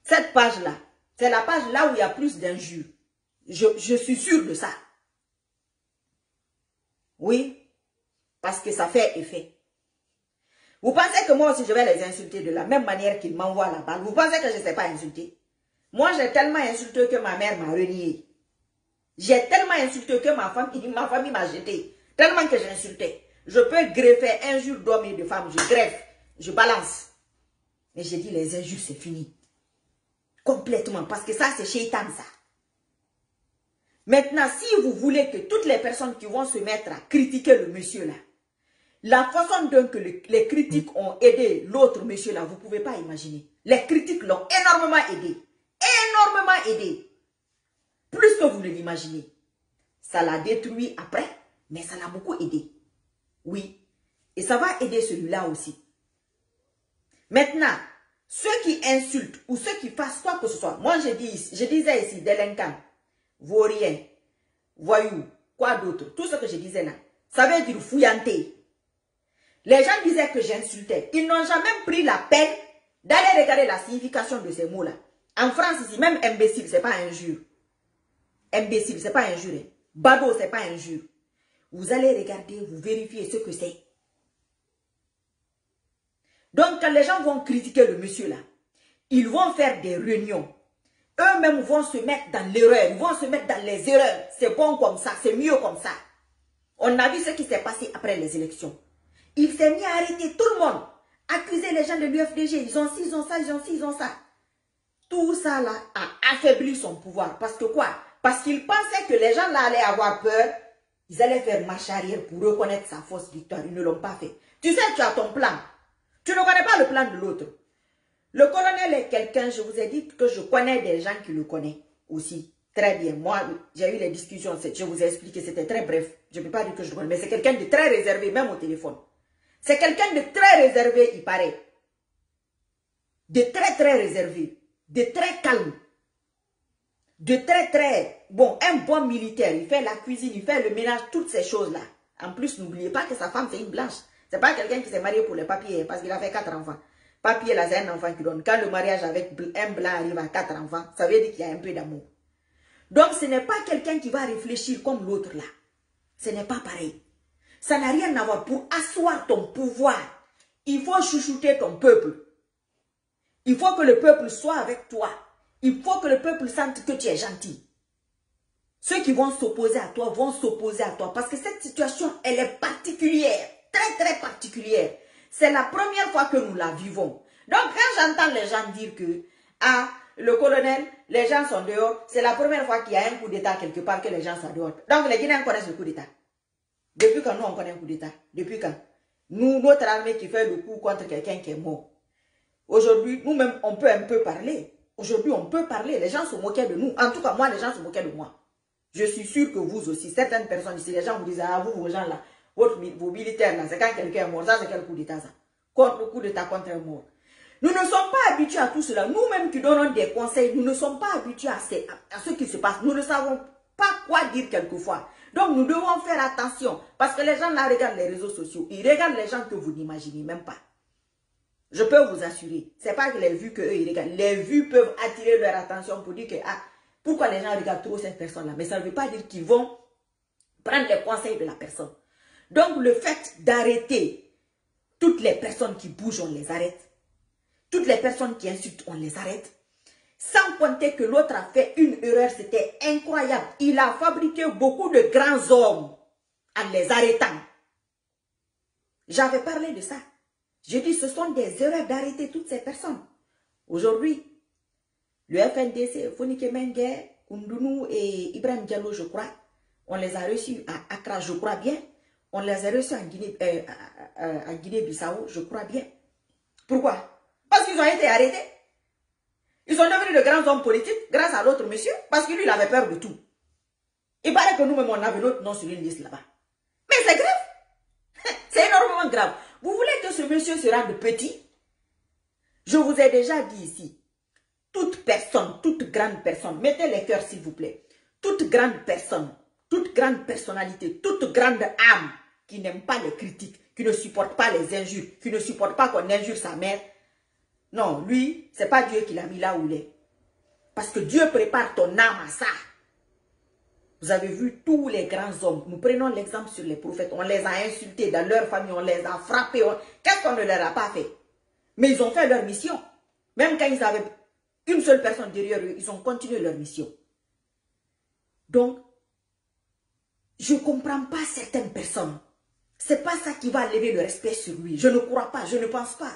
Cette page-là, c'est la page là où il y a plus d'injures. Je suis sûre de ça. Oui, parce que ça fait effet. Vous pensez que moi aussi je vais les insulter de la même manière qu'ils m'envoient la balle? Vous pensez que je ne sais pas insulter? Moi j'ai tellement insulté que ma mère m'a renié. J'ai tellement insulté que ma famille m'a jeté. Tellement que j'ai insulté. Je peux greffer injures d'hommes et de femmes. Je greffe, je balance. Mais j'ai dit les injures c'est fini. Complètement. Parce que ça c'est shaitan ça. Maintenant si vous voulez que toutes les personnes qui vont se mettre à critiquer le monsieur là, la façon dont que les critiques ont aidé l'autre monsieur là, vous ne pouvez pas imaginer. Les critiques l'ont énormément aidé. Énormément aidé. Plus que vous ne l'imaginez. Ça l'a détruit après, mais ça l'a beaucoup aidé. Oui. Et ça va aider celui-là aussi. Maintenant, ceux qui insultent ou ceux qui fassent quoi que ce soit, moi je disais ici, délinquant, vaurien, voyou, quoi d'autre, tout ce que je disais là, ça veut dire fouillanté. Les gens disaient que j'insultais. Ils n'ont jamais pris la peine d'aller regarder la signification de ces mots-là. En France, ici, même imbécile, ce n'est pas injure. Imbécile, ce n'est pas injure. Bado, ce n'est pas injure. Vous allez regarder, vous vérifiez ce que c'est. Donc, quand les gens vont critiquer le monsieur là, ils vont faire des réunions. Eux-mêmes vont se mettre dans l'erreur. Ils vont se mettre dans les erreurs. C'est bon comme ça, c'est mieux comme ça. On a vu ce qui s'est passé après les élections. Il s'est mis à arrêter tout le monde. Accuser les gens de l'UFDG. Ils ont ci, ils ont ça, ils ont ci, ils ont ça. Tout ça là a affaibli son pouvoir. Parce que quoi? Parce qu'il pensait que les gens là allaient avoir peur. Ils allaient faire marche arrière pour reconnaître sa fausse victoire. Ils ne l'ont pas fait. Tu sais, tu as ton plan. Tu ne connais pas le plan de l'autre. Le colonel est quelqu'un, je vous ai dit que je connais des gens qui le connaissent aussi. Très bien. Moi, j'ai eu les discussions. Je vous ai expliqué, c'était très bref. Je ne peux pas dire que je le connais. Mais c'est quelqu'un de très réservé, même au téléphone. C'est quelqu'un de très réservé, il paraît. De très réservé. De très calme. De très... Bon, un bon militaire. Il fait la cuisine, il fait le ménage, toutes ces choses-là. En plus, n'oubliez pas que sa femme, c'est une blanche. C'est pas quelqu'un qui s'est marié pour les papiers, parce qu'il a fait 4 enfants. Papier, là, c'est un enfant qui donne. Quand le mariage avec un blanc arrive à 4 enfants, ça veut dire qu'il y a un peu d'amour. Donc, ce n'est pas quelqu'un qui va réfléchir comme l'autre là. Ce n'est pas pareil. Ça n'a rien à voir. Pour asseoir ton pouvoir, il faut chouchouter ton peuple. Il faut que le peuple soit avec toi. Il faut que le peuple sente que tu es gentil. Ceux qui vont s'opposer à toi vont s'opposer à toi. Parce que cette situation, elle est particulière. Très particulière. C'est la première fois que nous la vivons. Donc, quand j'entends les gens dire que, ah, le colonel, les gens sont dehors, c'est la première fois qu'il y a un coup d'État quelque part que les gens sont dehors. Donc, les Guinéens connaissent le coup d'État. Depuis quand nous, on connaît un coup d'État? Depuis quand? Nous, notre armée qui fait le coup contre quelqu'un qui est mort. Aujourd'hui, nous-mêmes, on peut un peu parler. Aujourd'hui, on peut parler. Les gens se moquaient de nous. En tout cas, moi, les gens se moquaient de moi. Je suis sûre que vous aussi, certaines personnes ici, les gens vous disent, ah, vous, vos gens là, vos militaires là, c'est quand quelqu'un est mort. Ça, c'est quel coup d'État ça? Contre le coup d'État contre un mort. Nous ne sommes pas habitués à tout cela. Nous-mêmes qui donnons des conseils, nous ne sommes pas habitués à ce qui se passe. Nous ne savons pas quoi dire quelquefois. Donc, nous devons faire attention. Parce que les gens là regardent les réseaux sociaux. Ils regardent les gens que vous n'imaginez même pas. Je peux vous assurer. Ce n'est pas que les vues qu'eux, ils regardent. Les vues peuvent attirer leur attention pour dire que, ah, pourquoi les gens regardent trop cette personne-là? Mais ça ne veut pas dire qu'ils vont prendre les conseils de la personne. Donc, le fait d'arrêter toutes les personnes qui bougent, on les arrête. Toutes les personnes qui insultent, on les arrête. Sans compter que l'autre a fait une erreur, c'était incroyable. Il a fabriqué beaucoup de grands hommes en les arrêtant. J'avais parlé de ça. Je dis, ce sont des erreurs d'arrêter toutes ces personnes. Aujourd'hui, le FNDC, Fonike Mengue, Koundounou et Ibrahim Diallo, je crois, on les a reçus à Accra, je crois bien. On les a reçus en Guinée-Bissau, je crois bien. Pourquoi? Parce qu'ils ont été arrêtés. Ils sont devenus de grands hommes politiques grâce à l'autre monsieur, parce que lui, il avait peur de tout. Il paraît que nous-mêmes, on avait notre nom sur une liste là-bas. Mais c'est grave. C'est énormément grave. Vous voulez que ce monsieur se rende petit? Je vous ai déjà dit ici, toute personne, toute grande personne, mettez les cœurs s'il vous plaît, toute grande personne, toute grande personnalité, toute grande âme qui n'aime pas les critiques, qui ne supporte pas les injures, qui ne supporte pas qu'on injure sa mère. Non, lui, c'est pas Dieu qui l'a mis là où il est. Parce que Dieu prépare ton âme à ça. Vous avez vu tous les grands hommes. Nous prenons l'exemple sur les prophètes. On les a insultés dans leur famille, on les a frappés. Qu'est-ce qu'on ne leur a pas fait? Mais ils ont fait leur mission. Même quand ils avaient une seule personne derrière eux, ils ont continué leur mission. Donc, je ne comprends pas certaines personnes. Ce n'est pas ça qui va lever le respect sur lui. Je ne crois pas, je ne pense pas.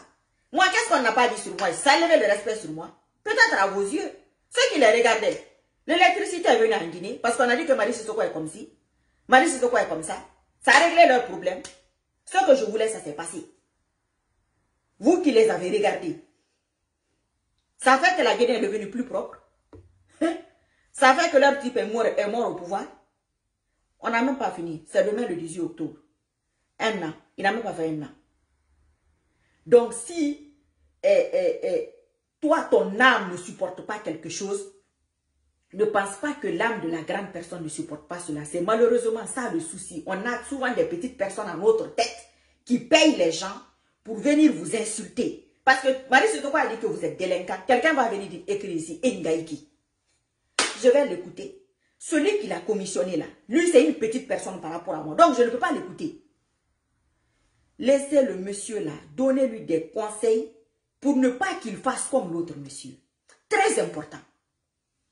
Moi, qu'est-ce qu'on n'a pas dit sur moi? Ça a levé le respect sur moi. Peut-être à vos yeux. Ceux qui les regardaient. L'électricité est venue en Guinée parce qu'on a dit que Marie Sissoko est comme ci. Marie Sissoko est comme ça. Ça a réglé leurs problèmes. Ce que je voulais, ça s'est passé. Vous qui les avez regardés. Ça fait que la Guinée est devenue plus propre. Ça fait que leur type est mort au pouvoir. On n'a même pas fini. C'est demain le 18 octobre. Un an. Il n'a même pas fait un an. Donc si toi, ton âme ne supporte pas quelque chose, ne pense pas que l'âme de la grande personne ne supporte pas cela. C'est malheureusement ça le souci. On a souvent des petites personnes à notre tête qui payent les gens pour venir vous insulter. Parce que Marie Sissoko a dit que vous êtes délinquant. Quelqu'un va venir écrire ici, Ngaïki. Je vais l'écouter. Celui qui l'a commissionné là, lui c'est une petite personne par rapport à moi. Donc je ne peux pas l'écouter. Laissez le monsieur là, donnez-lui des conseils pour ne pas qu'il fasse comme l'autre monsieur. Très important.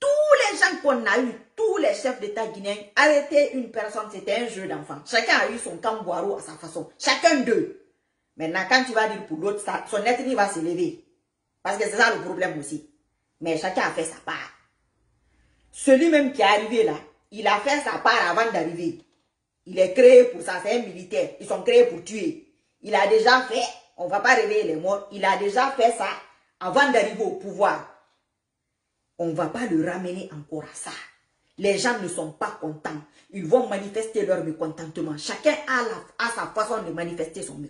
Tous les gens qu'on a eu, tous les chefs d'État guinéens, arrêter une personne, c'était un jeu d'enfant. Chacun a eu son camboiro à sa façon. Chacun d'eux. Maintenant, quand tu vas dire pour l'autre, son ethnie va se lever. Parce que c'est ça le problème aussi. Mais chacun a fait sa part. Celui même qui est arrivé là, il a fait sa part avant d'arriver. Il est créé pour ça, c'est un militaire. Ils sont créés pour tuer. Il a déjà fait, on ne va pas réveiller les morts, il a déjà fait ça avant d'arriver au pouvoir. On ne va pas le ramener encore à ça. Les gens ne sont pas contents. Ils vont manifester leur mécontentement. Chacun a sa façon de manifester son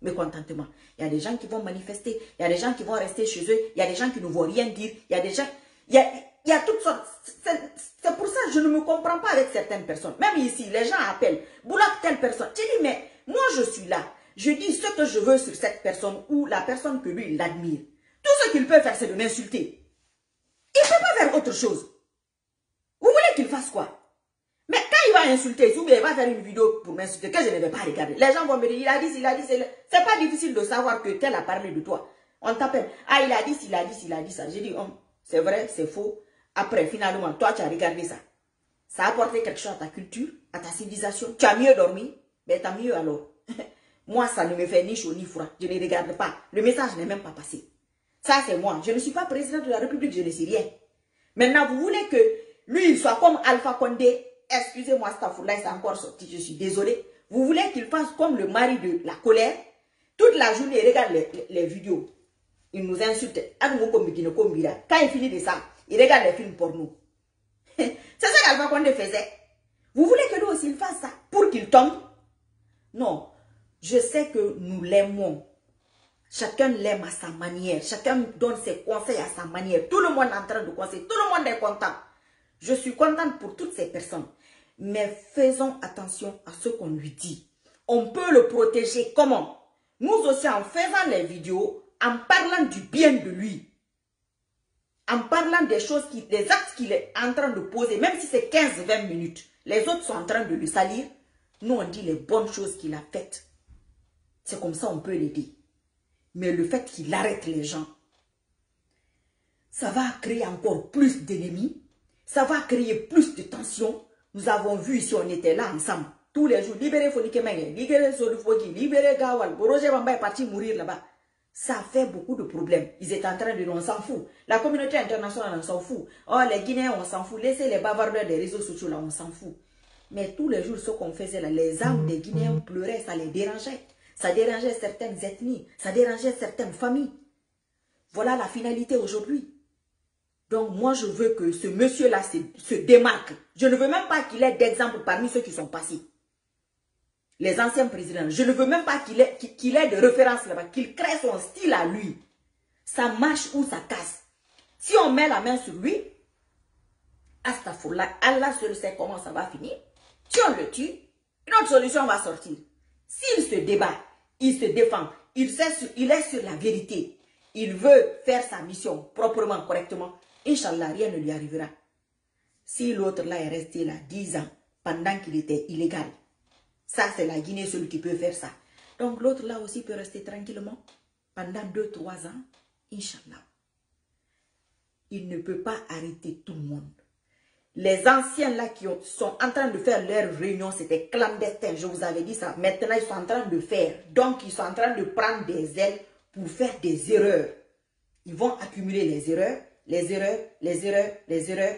mécontentement. Il y a des gens qui vont manifester. Il y a des gens qui vont rester chez eux. Il y a des gens qui ne vont rien dire. Il y a des gens... Il y a toutes sortes. C'est pour ça que je ne me comprends pas avec certaines personnes. Même ici, les gens appellent. Boulak telle personne. Tu dis, mais moi je suis là. Je dis ce que je veux sur cette personne ou la personne que lui, il admire. Tout ce qu'il peut faire, c'est de m'insulter. Il ne peut pas faire autre chose. Vous voulez qu'il fasse quoi? Mais quand il va insulter, ou bien il va faire une vidéo pour m'insulter, que je ne vais pas regarder. Les gens vont me dire, il a dit, c'est pas difficile de savoir que tel a parlé de toi. On t'appelle, ah il a dit ça. J'ai dit, c'est vrai, c'est faux. Après, finalement, toi tu as regardé ça. Ça a apporté quelque chose à ta culture, à ta civilisation. Tu as mieux dormi, mais t'as mieux alors. Moi, ça ne me fait ni chaud ni froid. Je ne regarde pas. Le message n'est même pas passé. Ça, c'est moi. Je ne suis pas président de la République, je ne sais rien. Maintenant, vous voulez que lui, il soit comme Alpha Condé. Excusez-moi, Stafoula, c'est encore sorti, je suis désolée. Vous voulez qu'il fasse comme le mari de la colère. Toute la journée, il regarde les vidéos. Il nous insulte. Quand il finit de ça, il regarde les films porno. C'est ça qu'Alpha Condé faisait. Vous voulez que lui aussi il fasse ça pour qu'il tombe? Non. Je sais que nous l'aimons. Chacun l'aime à sa manière. Chacun donne ses conseils à sa manière. Tout le monde est en train de conseiller. Tout le monde est content. Je suis contente pour toutes ces personnes. Mais faisons attention à ce qu'on lui dit. On peut le protéger comment? Nous aussi, en faisant les vidéos, en parlant du bien de lui. En parlant des choses, des actes qu'il est en train de poser, même si c'est 15-20 minutes. Les autres sont en train de le salir. Nous, on dit les bonnes choses qu'il a faites. C'est comme ça on peut l'aider. Mais le fait qu'il arrête les gens, ça va créer encore plus d'ennemis. Ça va créer plus de tensions. Nous avons vu ici, on était là ensemble. Tous les jours, libérez Fonike Menge, libérez Solufogi, libérez Gawal. Roger Bamba est parti mourir là-bas. Ça fait beaucoup de problèmes. Ils étaient en train de dire, on s'en fout. La communauté internationale, on s'en fout. Oh, les Guinéens, on s'en fout. Laissez les bavardeurs des réseaux sociaux là, on s'en fout. Mais tous les jours, ce qu'on faisait là, les âmes des Guinéens pleuraient, ça les dérangeait. Ça dérangeait certaines ethnies, ça dérangeait certaines familles. Voilà la finalité aujourd'hui. Donc moi je veux que ce monsieur-là se démarque. Je ne veux même pas qu'il ait d'exemple parmi ceux qui sont passés. Les anciens présidents, je ne veux même pas qu'il ait de référence là-bas, qu'il crée son style à lui. Ça marche ou ça casse. Si on met la main sur lui, astaghfirullah, Allah seul sait comment ça va finir. Si on le tue, une autre solution va sortir. S'il se débat, il se défend, il est sur la vérité, il veut faire sa mission proprement, correctement, Inch'Allah, rien ne lui arrivera. Si l'autre là est resté là 10 ans, pendant qu'il était illégal, ça c'est la Guinée, celui qui peut faire ça. Donc l'autre là aussi peut rester tranquillement pendant 2-3 ans, Inch'Allah. Il ne peut pas arrêter tout le monde. Les anciens là qui sont en train de faire leur réunion, c'était clandestin, je vous avais dit ça. Maintenant, ils sont en train de faire. Donc, ils sont en train de prendre des ailes pour faire des erreurs. Ils vont accumuler les erreurs, les erreurs, les erreurs, les erreurs.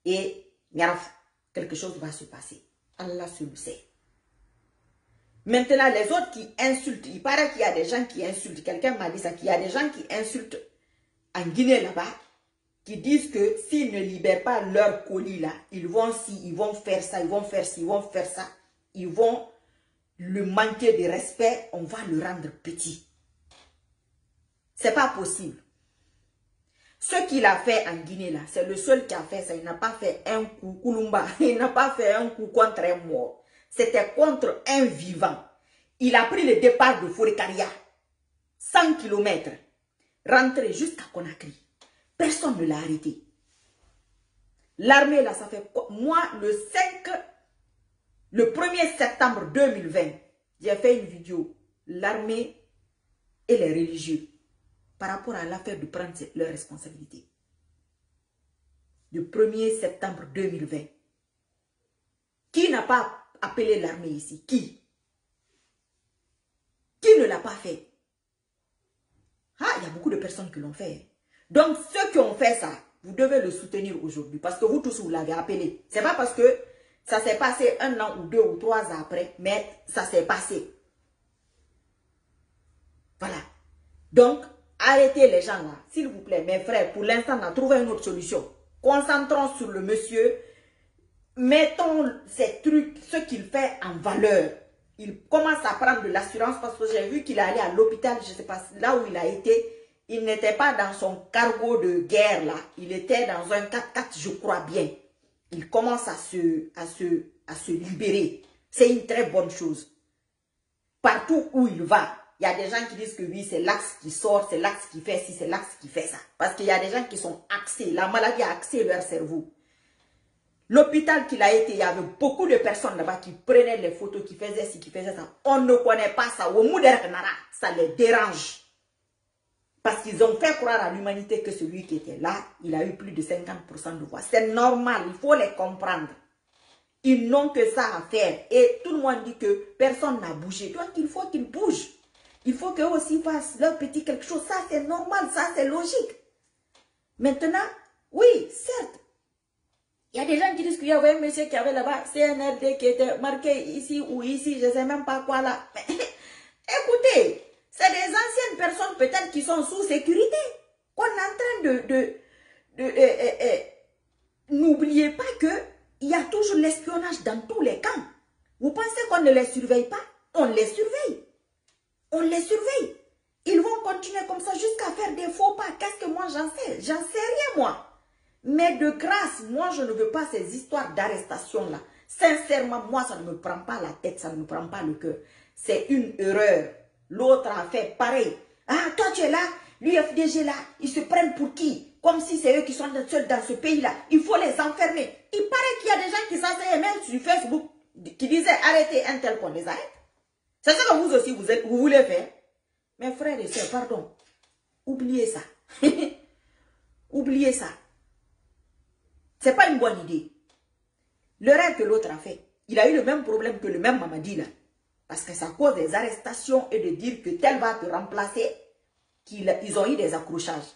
Et quelque chose va se passer. Allah se le sait. Maintenant, les autres qui insultent, il paraît qu'il y a des gens qui insultent. Quelqu'un m'a dit ça, qu'il y a des gens qui insultent en Guinée là-bas, qui disent que s'ils ne libèrent pas leur colis là, ils vont faire ça, ils vont faire ci, ils vont faire ça. Ils vont le manquer de respect, on va le rendre petit. C'est pas possible. Ce qu'il a fait en Guinée là, c'est le seul qui a fait ça. Il n'a pas fait un coup Kulumba, il n'a pas fait un coup contre un mort. C'était contre un vivant. Il a pris le départ de Forikaria, 100 km, rentré jusqu'à Conakry. Personne ne l'a arrêté. L'armée, là, ça fait quoi? Moi, le 1er septembre 2020, j'ai fait une vidéo. L'armée et les religieux, par rapport à l'affaire de prendre leurs responsabilités. Le 1er septembre 2020. Qui n'a pas appelé l'armée ici? Qui? Qui ne l'a pas fait? Ah, il y a beaucoup de personnes qui l'ont fait. Donc, ceux qui ont fait ça, vous devez le soutenir aujourd'hui. Parce que vous tous, vous l'avez appelé. Ce n'est pas parce que ça s'est passé 1 an ou 2 ou 3 ans après, mais ça s'est passé. Voilà. Donc, arrêtez les gens là. S'il vous plaît, mes frères, pour l'instant, on a trouvé une autre solution. Concentrons sur le monsieur. Mettons ces trucs, ce qu'il fait en valeur. Il commence à prendre de l'assurance parce que j'ai vu qu'il allait à l'hôpital, je ne sais pas, là où il a été. Il n'était pas dans son cargo de guerre là. Il était dans un 4x4, je crois bien. Il commence à se libérer. C'est une très bonne chose. Partout où il va, il y a des gens qui disent que oui, c'est l'axe qui sort, c'est l'axe qui fait ci, c'est l'axe qui fait ça. Parce qu'il y a des gens qui sont axés. La maladie a axé leur cerveau. L'hôpital qu'il a été, il y avait beaucoup de personnes là-bas qui prenaient les photos, qui faisaient ci, qui faisaient ça. On ne connaît pas ça. Au Mouderknara, ça les dérange. Parce qu'ils ont fait croire à l'humanité que celui qui était là, il a eu plus de 50% de voix. C'est normal, il faut les comprendre. Ils n'ont que ça à faire. Et tout le monde dit que personne n'a bougé. Donc il faut qu'ils bougent. Il faut qu'eux aussi fassent leur petit quelque chose. Ça c'est normal, ça c'est logique. Maintenant, oui, certes. Il y a des gens qui disent qu'il y avait un monsieur qui avait là-bas, CNRD qui était marqué ici ou ici, je ne sais même pas quoi là. Mais, écoutez, c'est des anciennes personnes peut-être qui sont sous sécurité. Qu'on est en train n'oubliez pas qu'il y a toujours l'espionnage dans tous les camps. Vous pensez qu'on ne les surveille pas? On les surveille. On les surveille. Ils vont continuer comme ça jusqu'à faire des faux pas. Qu'est-ce que moi j'en sais? J'en sais rien moi. Mais de grâce, moi je ne veux pas ces histoires d'arrestation là. Sincèrement, moi ça ne me prend pas la tête, ça ne me prend pas le cœur. C'est une erreur. L'autre a fait pareil. Ah, toi tu es là, l'UFDG là, ils se prennent pour qui? Comme si c'est eux qui sont seuls dans ce pays-là. Il faut les enfermer. Il paraît qu'il y a des gens qui s'enseignaient même sur Facebook, qui disaient arrêtez un tel qu'on les arrête. C'est ça que vous aussi vous voulez faire. Mes frères et sœurs, pardon. Oubliez ça. Oubliez ça. C'est pas une bonne idée. Le rêve que l'autre a fait, il a eu le même problème que le même Mamadi là. Parce que ça cause des arrestations et de dire que tel va te remplacer, qu'ils ont eu des accrochages.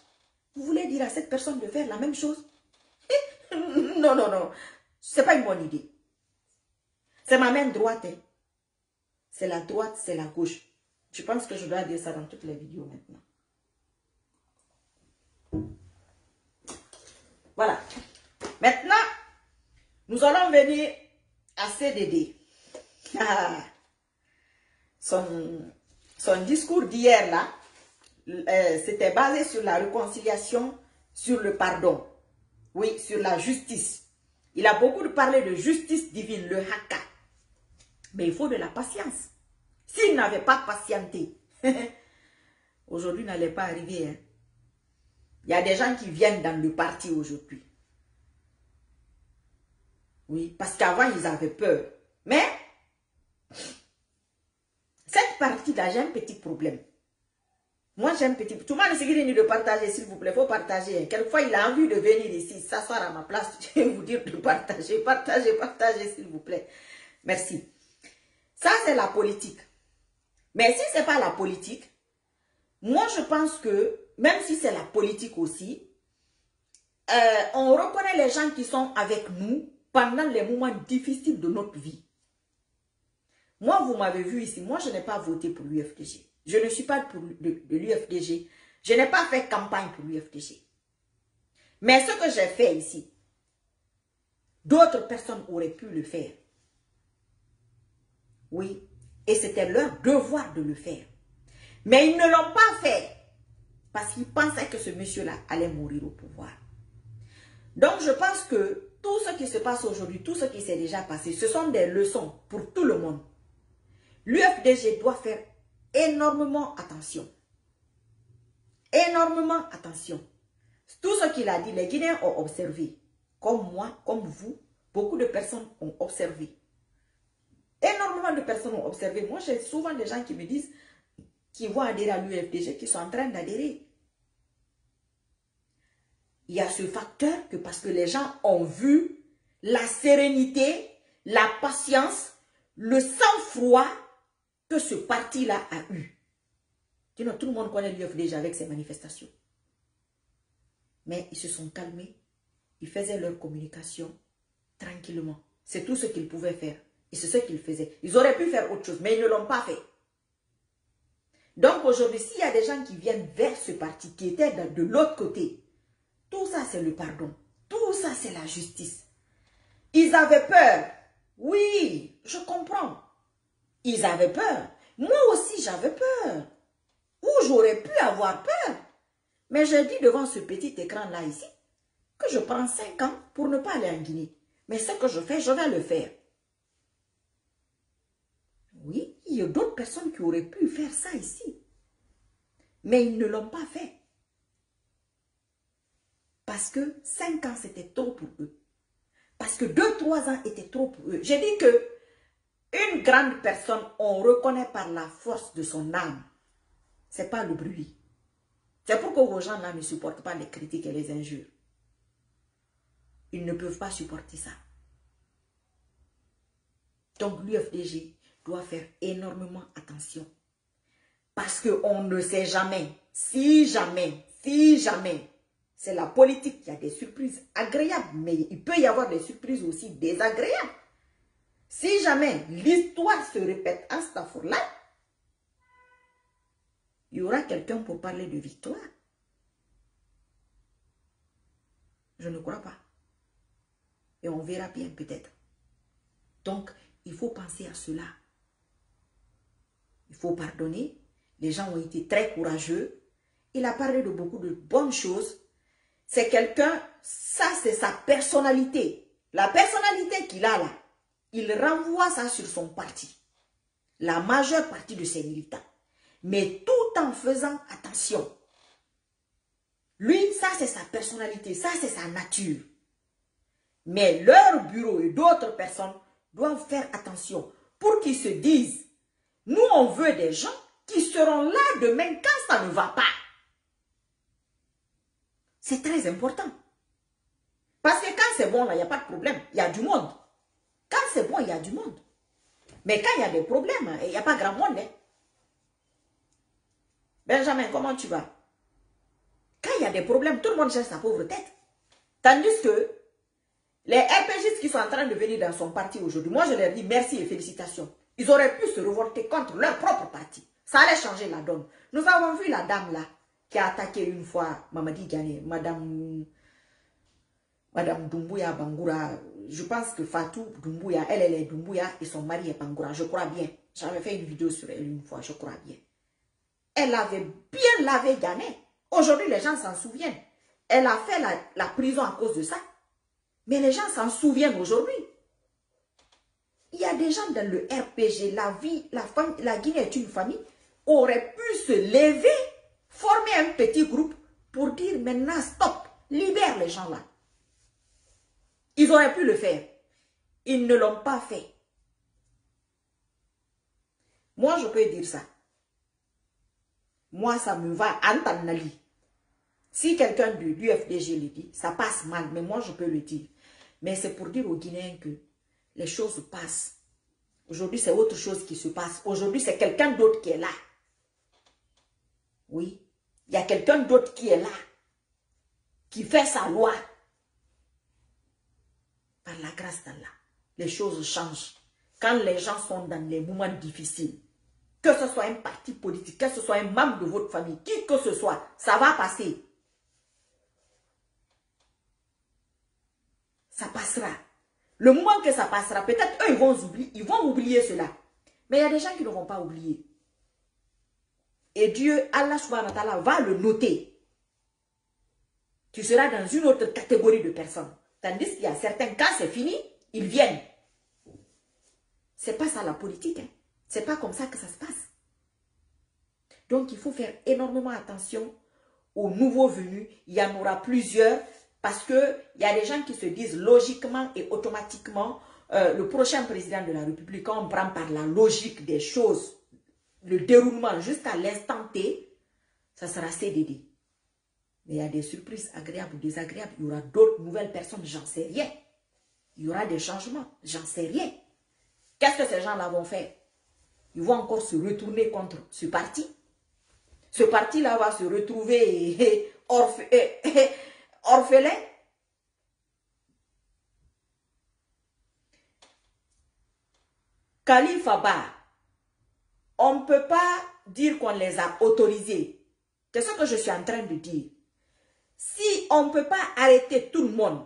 Vous voulez dire à cette personne de faire la même chose? Non, non, non. C'est pas une bonne idée. C'est ma main droite. Hein. C'est la droite, c'est la gauche. Je pense que je dois dire ça dans toutes les vidéos maintenant. Voilà. Maintenant, nous allons venir à CDD. Son discours d'hier là, c'était basé sur la réconciliation, sur le pardon. Oui, sur la justice. Il a beaucoup parlé de justice divine, le haka. Mais il faut de la patience. S'il n'avait pas patienté, aujourd'hui n'allait pas arriver. Hein. Il y a des gens qui viennent dans le parti aujourd'hui. Oui, parce qu'avant, ils avaient peur. Mais, cette partie-là, j'ai un petit problème. Moi, j'ai un petit... Tout le monde s'est dit de partager, s'il vous plaît. Il faut partager. Quelquefois, il a envie de venir ici, s'asseoir à ma place. Je vais vous dire de partager, partager, partager, s'il vous plaît. Merci. Ça, c'est la politique. Mais si ce n'est pas la politique, moi, je pense que, même si c'est la politique aussi, on reconnaît les gens qui sont avec nous pendant les moments difficiles de notre vie. Moi, vous m'avez vu ici, moi, je n'ai pas voté pour l'UFDG. Je ne suis pas de l'UFDG. Je n'ai pas fait campagne pour l'UFDG. Mais ce que j'ai fait ici, d'autres personnes auraient pu le faire. Oui, et c'était leur devoir de le faire. Mais ils ne l'ont pas fait parce qu'ils pensaient que ce monsieur-là allait mourir au pouvoir. Donc, je pense que tout ce qui se passe aujourd'hui, tout ce qui s'est déjà passé, ce sont des leçons pour tout le monde. L'UFDG doit faire énormément attention. Énormément attention. Tout ce qu'il a dit, les Guinéens ont observé. Comme moi, comme vous, beaucoup de personnes ont observé. Énormément de personnes ont observé. Moi, j'ai souvent des gens qui me disent qu'ils vont adhérer à l'UFDG, qui sont en train d'adhérer. Il y a ce facteur que parce que les gens ont vu la sérénité, la patience, le sang-froid que ce parti-là a eu. Sinon, tout le monde connaît l'UFDG avec ses manifestations. Mais ils se sont calmés. Ils faisaient leur communication tranquillement. C'est tout ce qu'ils pouvaient faire. Et c'est ce qu'ils faisaient. Ils auraient pu faire autre chose, mais ils ne l'ont pas fait. Donc aujourd'hui, s'il y a des gens qui viennent vers ce parti, qui étaient de l'autre côté, tout ça c'est le pardon. Tout ça c'est la justice. Ils avaient peur. Oui, je comprends. Ils avaient peur. Moi aussi j'avais peur. Ou j'aurais pu avoir peur. Mais j'ai dit devant ce petit écran-là ici, que je prends 5 ans pour ne pas aller en Guinée. Mais ce que je fais, je vais le faire. Oui, il y a d'autres personnes qui auraient pu faire ça ici. Mais ils ne l'ont pas fait. Parce que 5 ans, c'était trop pour eux. Parce que 2-3 ans étaient trop pour eux. J'ai dit que une grande personne, on reconnaît par la force de son âme. Ce n'est pas le bruit. C'est pourquoi vos gens-là ne supportent pas les critiques et les injures. Ils ne peuvent pas supporter ça. Donc l'UFDG doit faire énormément attention. Parce qu'on ne sait jamais, si jamais, c'est la politique qui a des surprises agréables, mais il peut y avoir des surprises aussi désagréables. Si jamais l'histoire se répète en Stafourla, il y aura quelqu'un pour parler de victoire. Je ne crois pas. Et on verra bien peut-être. Donc, il faut penser à cela. Il faut pardonner. Les gens ont été très courageux. Il a parlé de beaucoup de bonnes choses. C'est quelqu'un, ça c'est sa personnalité. La personnalité qu'il a là, il renvoie ça sur son parti. La majeure partie de ses militants. Mais tout en faisant attention. Lui, ça c'est sa personnalité, ça c'est sa nature. Mais leur bureau et d'autres personnes doivent faire attention pour qu'ils se disent, nous on veut des gens qui seront là demain quand ça ne va pas. C'est très important. Parce que quand c'est bon, là, il n'y a pas de problème. Il y a du monde. Quand c'est bon, il y a du monde. Mais quand il y a des problèmes, il n'y a pas grand monde. Hein. Benjamin, comment tu vas? Quand il y a des problèmes, tout le monde cherche sa pauvre tête. Tandis que les RPGistes qui sont en train de venir dans son parti aujourd'hui, moi je leur dis merci et félicitations. Ils auraient pu se révolter contre leur propre parti. Ça allait changer la donne. Nous avons vu la dame là, qui a attaqué une fois Mamadi Gane, Madame Doumbouya Bangoura. Je pense que Fatou Doumbouya, elle est Doumbouya et son mari est Bangoura. Je crois bien. J'avais fait une vidéo sur elle une fois, je crois bien. Elle avait bien lavé Gane. Aujourd'hui, les gens s'en souviennent. Elle a fait la prison à cause de ça. Mais les gens s'en souviennent aujourd'hui. Il y a des gens dans le RPG, la Guinée est une famille, auraient pu se lever, former un petit groupe pour dire maintenant stop, libère les gens là. Ils auraient pu le faire. Ils ne l'ont pas fait. Moi, je peux dire ça. Moi, ça me va. Antanali. Si quelqu'un de l'UFDG le dit, ça passe mal, mais moi, je peux le dire. Mais c'est pour dire aux Guinéens que les choses passent. Aujourd'hui, c'est autre chose qui se passe. Aujourd'hui, c'est quelqu'un d'autre qui est là. Oui. Il y a quelqu'un d'autre qui est là. Qui fait sa loi. Par la grâce d'Allah, les choses changent. Quand les gens sont dans les moments difficiles, que ce soit un parti politique, que ce soit un membre de votre famille, qui que ce soit, ça va passer. Ça passera. Le moment que ça passera, peut-être eux, ils vont oublier cela. Mais il y a des gens qui ne vont pas oublier. Et Dieu, Allah subhanahu wa ta'ala, va le noter. Tu seras dans une autre catégorie de personnes. Tandis qu'il y a certains cas, c'est fini, ils viennent. C'est pas ça la politique. Hein. C'est pas comme ça que ça se passe. Donc, il faut faire énormément attention aux nouveaux venus. Il y en aura plusieurs parce qu'il y a des gens qui se disent logiquement et automatiquement le prochain président de la République, quand on prend par la logique des choses, le déroulement jusqu'à l'instant T, ça sera CDD. Mais il y a des surprises agréables ou désagréables. Il y aura d'autres nouvelles personnes, j'en sais rien. Il y aura des changements, j'en sais rien. Qu'est-ce que ces gens-là vont faire? Ils vont encore se retourner contre ce parti. Ce parti-là va se retrouver orphelin. Khalifa Ba, on ne peut pas dire qu'on les a autorisés. C'est ce que je suis en train de dire. Si on ne peut pas arrêter tout le monde,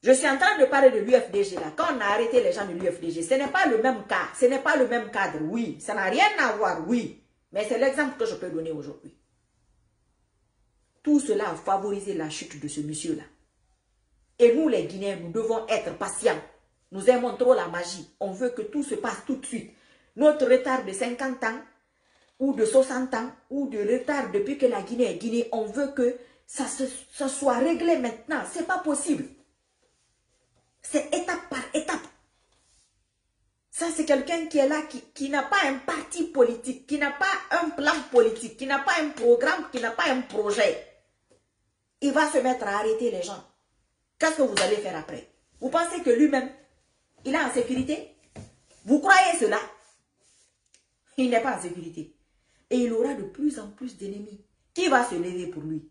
je suis en train de parler de l'UFDG là, quand on a arrêté les gens de l'UFDG, ce n'est pas le même cas, ce n'est pas le même cadre, oui, ça n'a rien à voir, oui, mais c'est l'exemple que je peux donner aujourd'hui. Tout cela a favorisé la chute de ce monsieur-là. Et nous les Guinéens, nous devons être patients. Nous aimons trop la magie, on veut que tout se passe tout de suite. Notre retard de 50 ans, ou de 60 ans, ou de retard depuis que la Guinée est Guinée, on veut que ça soit réglé maintenant. Ce n'est pas possible. C'est étape par étape. Ça, c'est quelqu'un qui est là, qui n'a pas un parti politique, qui n'a pas un plan politique, qui n'a pas un programme, qui n'a pas un projet. Il va se mettre à arrêter les gens. Qu'est-ce que vous allez faire après? Vous pensez que lui-même, il est en sécurité? Vous croyez cela? Il n'est pas en sécurité. Et il aura de plus en plus d'ennemis. Qui va se lever pour lui?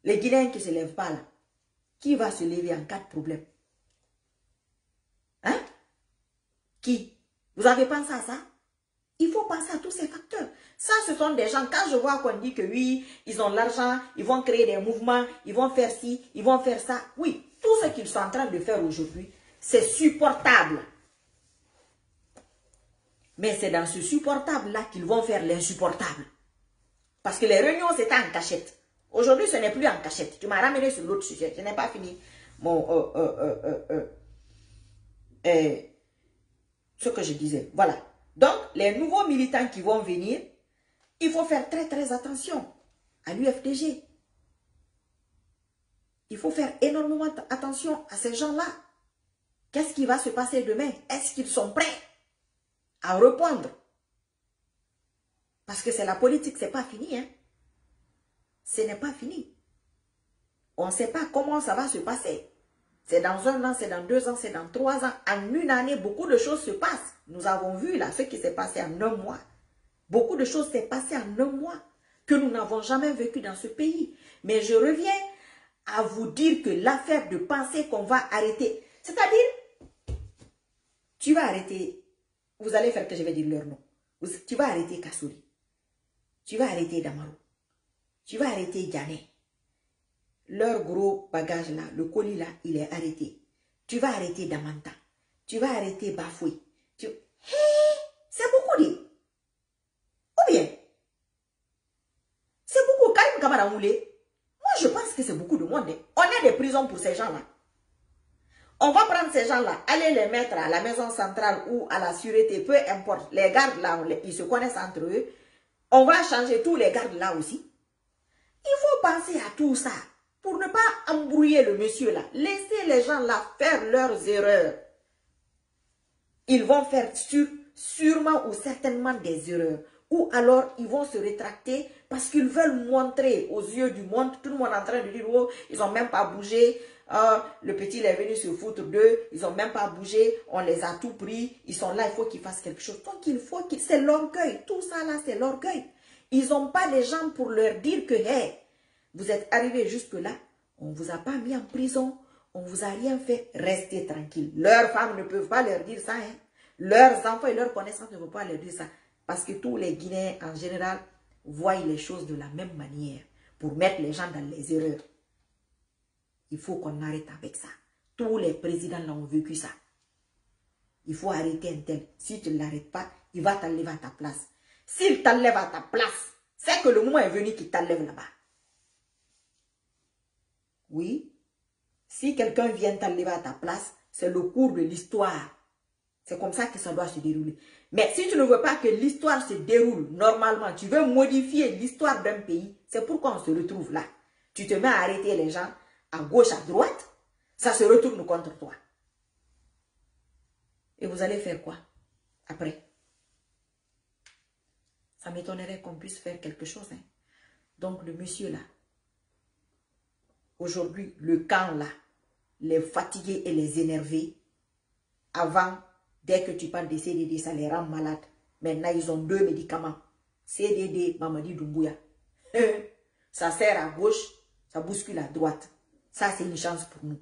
Les Guinéens qui ne se lèvent pas là. Qui va se lever en cas de problème? Hein? Qui? Vous avez pensé à ça? Il faut penser à tous ces facteurs. Ça, ce sont des gens, quand je vois qu'on dit que oui, ils ont l'argent, ils vont créer des mouvements, ils vont faire ci, ils vont faire ça. Oui, tout ce qu'ils sont en train de faire aujourd'hui, c'est supportable. Mais c'est dans ce supportable-là qu'ils vont faire l'insupportable. Parce que les réunions, c'était en cachette. Aujourd'hui, ce n'est plus en cachette. Tu m'as ramené sur l'autre sujet. Je n'ai pas fini ce que je disais. Voilà. Donc, les nouveaux militants qui vont venir, il faut faire très, très attention à l'UFDG. Il faut faire énormément attention à ces gens-là. Qu'est-ce qui va se passer demain? Est-ce qu'ils sont prêts à répondre? Parce que c'est la politique, ce n'est pas fini. Hein? Ce n'est pas fini. On ne sait pas comment ça va se passer. C'est dans 1 an, c'est dans 2 ans, c'est dans 3 ans. En une année, beaucoup de choses se passent. Nous avons vu là ce qui s'est passé en 1 mois. Beaucoup de choses s'est passé en 1 mois que nous n'avons jamais vécu dans ce pays. Mais je reviens à vous dire que l'affaire de penser qu'on va arrêter, c'est-à-dire, tu vas arrêter, vous allez faire que je vais dire leur nom. Tu vas arrêter Kassouri. Tu vas arrêter Damaro. Tu vas arrêter Diané. Leur gros bagage là, le colis là, il est arrêté. Tu vas arrêter Damanta. Tu vas arrêter Bafoué. C'est beaucoup dit. Ou bien, c'est beaucoup. Karim Kamara Moulé, moi je pense que c'est beaucoup de monde. On a des prisons pour ces gens-là. On va prendre ces gens-là, aller les mettre à la maison centrale ou à la sûreté, peu importe. Les gardes là, ils se connaissent entre eux. On va changer tous les gardes là aussi. Il faut penser à tout ça pour ne pas embrouiller le monsieur là. Laissez les gens là faire leurs erreurs. Ils vont faire sûrement ou certainement des erreurs. Ou alors, ils vont se rétracter parce qu'ils veulent montrer aux yeux du monde, tout le monde est en train de dire, oh, ils n'ont même pas bougé, le petit il est venu se foutre d'eux, ils n'ont même pas bougé, on les a tout pris, ils sont là, il faut qu'ils fassent quelque chose. Donc, c'est l'orgueil, tout ça là, c'est l'orgueil. Ils n'ont pas les gens pour leur dire que, hey, vous êtes arrivés jusque-là, on ne vous a pas mis en prison, on ne vous a rien fait, restez tranquille. Leurs femmes ne peuvent pas leur dire ça, hein. Leurs enfants et leurs connaissances ne peuvent pas leur dire ça. Parce que tous les Guinéens, en général, voient les choses de la même manière pour mettre les gens dans les erreurs. Il faut qu'on arrête avec ça. Tous les présidents l'ont vécu ça. Il faut arrêter un tel. Si tu ne l'arrêtes pas, il va t'enlever à ta place. S'il t'enlève à ta place, c'est que le moment est venu qu'il t'enlève là-bas. Oui, si quelqu'un vient t'enlever à ta place, c'est le cours de l'histoire. C'est comme ça que ça doit se dérouler. Mais si tu ne veux pas que l'histoire se déroule normalement, tu veux modifier l'histoire d'un pays, c'est pourquoi on se retrouve là. Tu te mets à arrêter les gens à gauche, à droite, ça se retourne contre toi. Et vous allez faire quoi après? Ça m'étonnerait qu'on puisse faire quelque chose. Hein. Donc le monsieur là, aujourd'hui, le camp là, les fatigués et les énervés, avant, dès que tu parles de CDD, ça les rend malades. Maintenant, ils ont 2 médicaments. CDD, Mamadi Doumbouya. Ça sert à gauche, ça bouscule à droite. Ça, c'est une chance pour nous.